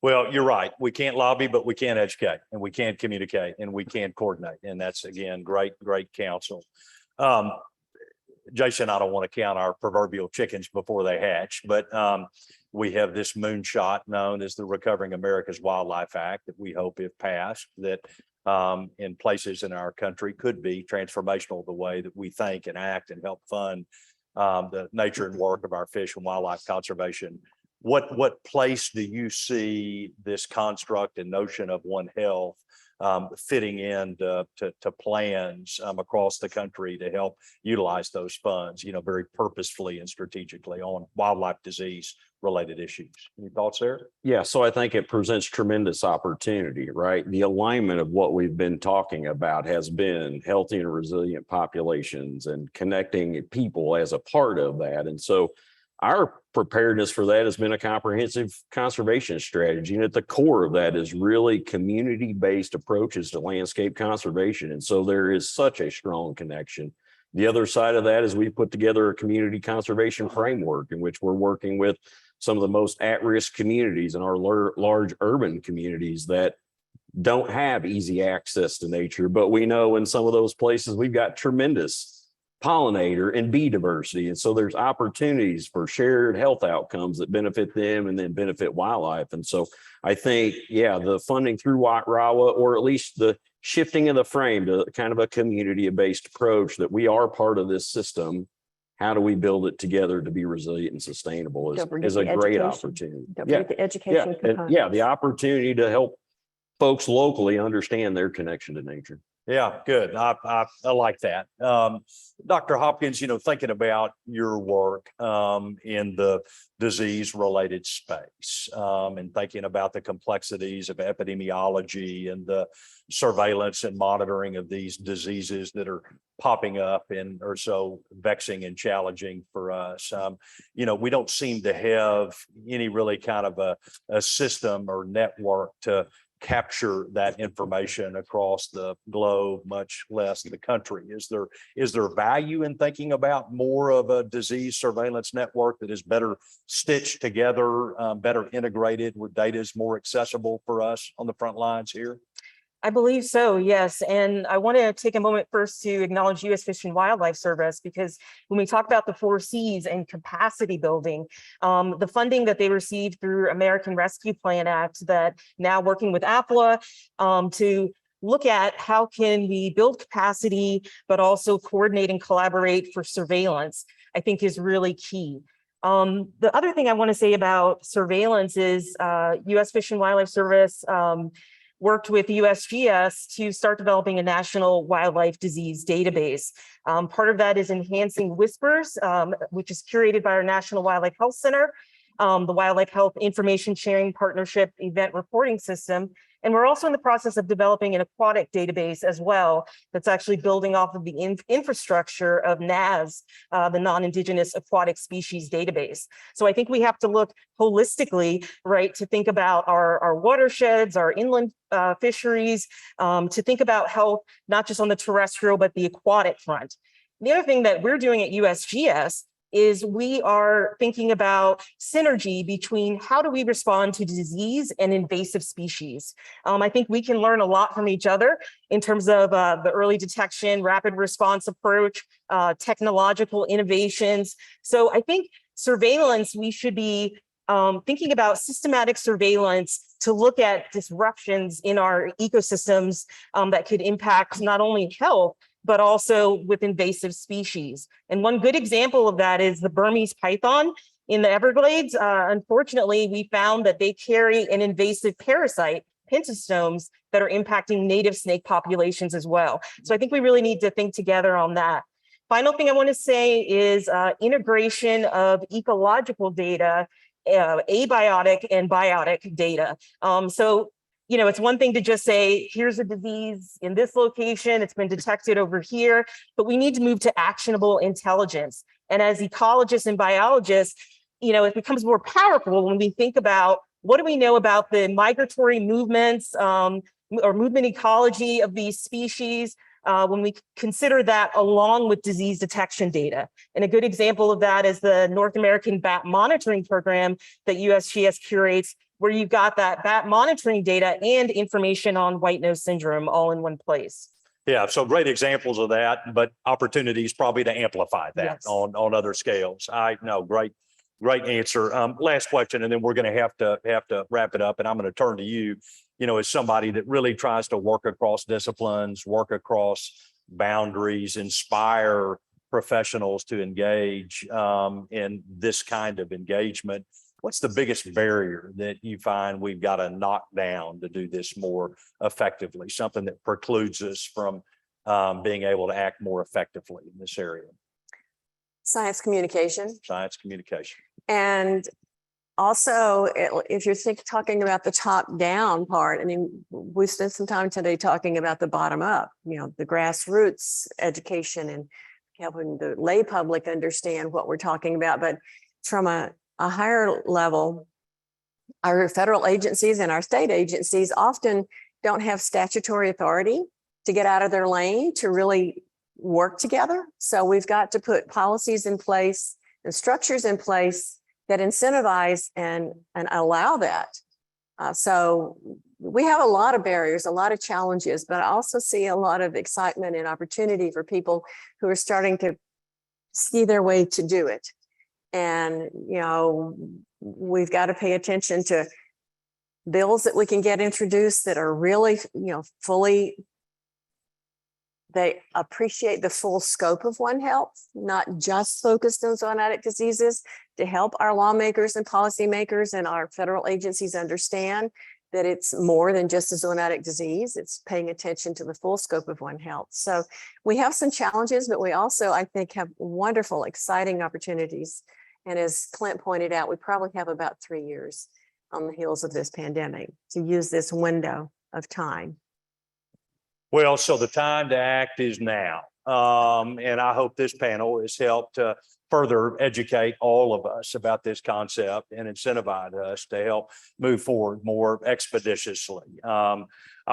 A: Well, you're right. We can't lobby, but we can educate and we can communicate and we can coordinate. And that's, again, great counsel. Jason, I don't want to count our proverbial chickens before they hatch, but we have this moonshot known as the Recovering America's Wildlife Act that we hope, if passed, that in places in our country could be transformational the way that we think and act and help fund the nature and work of our fish and wildlife conservation. What place do you see this construct and notion of One Health fitting in to plans across the country to help utilize those funds, very purposefully and strategically on wildlife disease related issues? Any thoughts there?
G: Yeah, so I think it presents tremendous opportunity, right? The alignment of what we've been talking about has been healthy and resilient populations and connecting people as a part of that. And so our preparedness for that has been a comprehensive conservation strategy. And at the core of that is really community-based approaches to landscape conservation. And so there is such a strong connection. The other side of that is we put together a community conservation framework in which we're working with some of the most at-risk communities in our large urban communities that don't have easy access to nature. But we know in some of those places, we've got tremendous pollinator and bee diversity. And so there's opportunities for shared health outcomes that benefit them and then benefit wildlife. And so I think, yeah, the funding through RAWA, or at least the shifting of the frame to kind of a community-based approach that we are part of this system. How do we build it together to be resilient and sustainable is a great opportunity.
H: Don't forget the education component.
G: Yeah, the opportunity to help folks locally understand their connection to nature.
A: Yeah, good. I like that. Dr. Hopkins, thinking about your work in the disease related space and thinking about the complexities of epidemiology and the surveillance and monitoring of these diseases that are popping up and are so vexing and challenging for us. We don't seem to have any really kind of a system or network to capture that information across the globe, much less the country. Is there value in thinking about more of a disease surveillance network that is better stitched together, better integrated, where data is more accessible for us on the front lines here?
F: I believe so, yes. And I want to take a moment first to acknowledge U.S. Fish and Wildlife Service, because when we talk about the 4 Cs and capacity building, the funding that they received through American Rescue Plan Act, that now working with AFWA to look at how can we build capacity, but also coordinate and collaborate for surveillance, I think is really key. The other thing I want to say about surveillance is U.S. Fish and Wildlife Service worked with USGS to start developing a national wildlife disease database. Part of that is enhancing Whispers, which is curated by our National Wildlife Health Center, the Wildlife Health Information Sharing Partnership Event Reporting System. And we're also in the process of developing an aquatic database as well, that's actually building off of the infrastructure of NAS, the Non-Indigenous Aquatic Species Database. So I think we have to look holistically, right, to think about our watersheds, our inland fisheries, to think about health, not just on the terrestrial, but the aquatic front. The other thing that we're doing at USGS is we are thinking about synergy between how do we respond to disease and invasive species. I think we can learn a lot from each other in terms of the early detection, rapid response approach, technological innovations. So I think surveillance, we should be thinking about systematic surveillance to look at disruptions in our ecosystems that could impact not only health, but also with invasive species. And one good example of that is the Burmese python in the Everglades. Unfortunately, we found that they carry an invasive parasite, pentostomes, that are impacting native snake populations as well. So I think we really need to think together on that. Final thing I want to say is integration of ecological data, abiotic and biotic data. So you know, it's one thing to just say, here's a disease in this location, it's been detected over here, but we need to move to actionable intelligence. And as ecologists and biologists, you know, it becomes more powerful when we think about what do we know about the migratory movements or movement ecology of these species, when we consider that along with disease detection data. And a good example of that is the North American Bat Monitoring Program that USGS curates, where you've got that bat monitoring data and information on white nose syndrome all in one place.
A: Yeah, so great examples of that, but opportunities probably to amplify that
F: Yes.
A: on other scales. I know, great answer. Last question, and then we're going to have to wrap it up. And I'm going to turn to you, you know, as somebody that really tries to work across disciplines, work across boundaries, inspire professionals to engage in this kind of engagement. What's the biggest barrier that you find we've got to knock down to do this more effectively? Something that precludes us from being able to act more effectively in this area?
H: Science communication.
A: Science communication.
H: And also, if you're talking about the top down part, I mean, we spent some time today talking about the bottom up, you know, the grassroots education and helping the lay public understand what we're talking about. But from a higher level, our federal agencies and our state agencies often don't have statutory authority to get out of their lane to really work together. So we've got to put policies in place and structures in place that incentivize and allow that. So we have a lot of barriers, a lot of challenges, but I also see a lot of excitement and opportunity for people who are starting to see their way to do it. And, you know, we've got to pay attention to bills that we can get introduced that are really, you know, fully, they appreciate the full scope of One Health, not just focused on zoonotic diseases, to help our lawmakers and policymakers and our federal agencies understand that it's more than just a zoonotic disease. It's paying attention to the full scope of One Health. So we have some challenges, but we also, I think, have wonderful, exciting opportunities. And as Clint pointed out, we probably have about 3 years on the heels of this pandemic to use this window of time.
A: Well, so the time to act is now. And I hope this panel has helped to further educate all of us about this concept and incentivize us to help move forward more expeditiously. I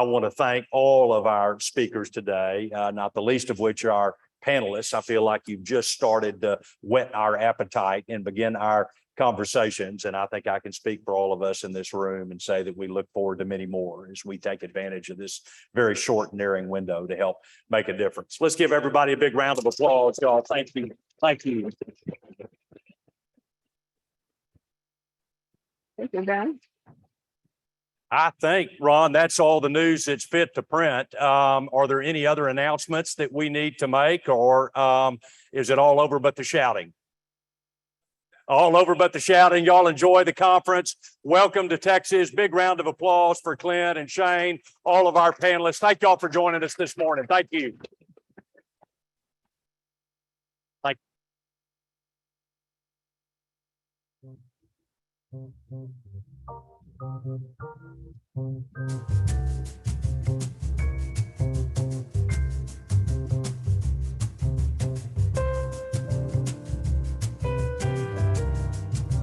A: want to thank all of our speakers today, not the least of which are panelists. I feel like you've just started to whet our appetite and begin our conversations. And I think I can speak for all of us in this room and say that we look forward to many more as we take advantage of this very short narrowing window to help make a difference. Let's give everybody a big round of applause, y'all. Thank you. Thank you.
H: Thank you, Ben.
A: I think, Ron, that's all the news that's fit to print. Are there any other announcements that we need to make, or is it all over but the shouting? All over but the shouting. Y'all enjoy the conference. Welcome to Texas. Big round of applause for Clint and Shane, all of our panelists. Thank y'all for joining us this morning. Thank you. Thank you.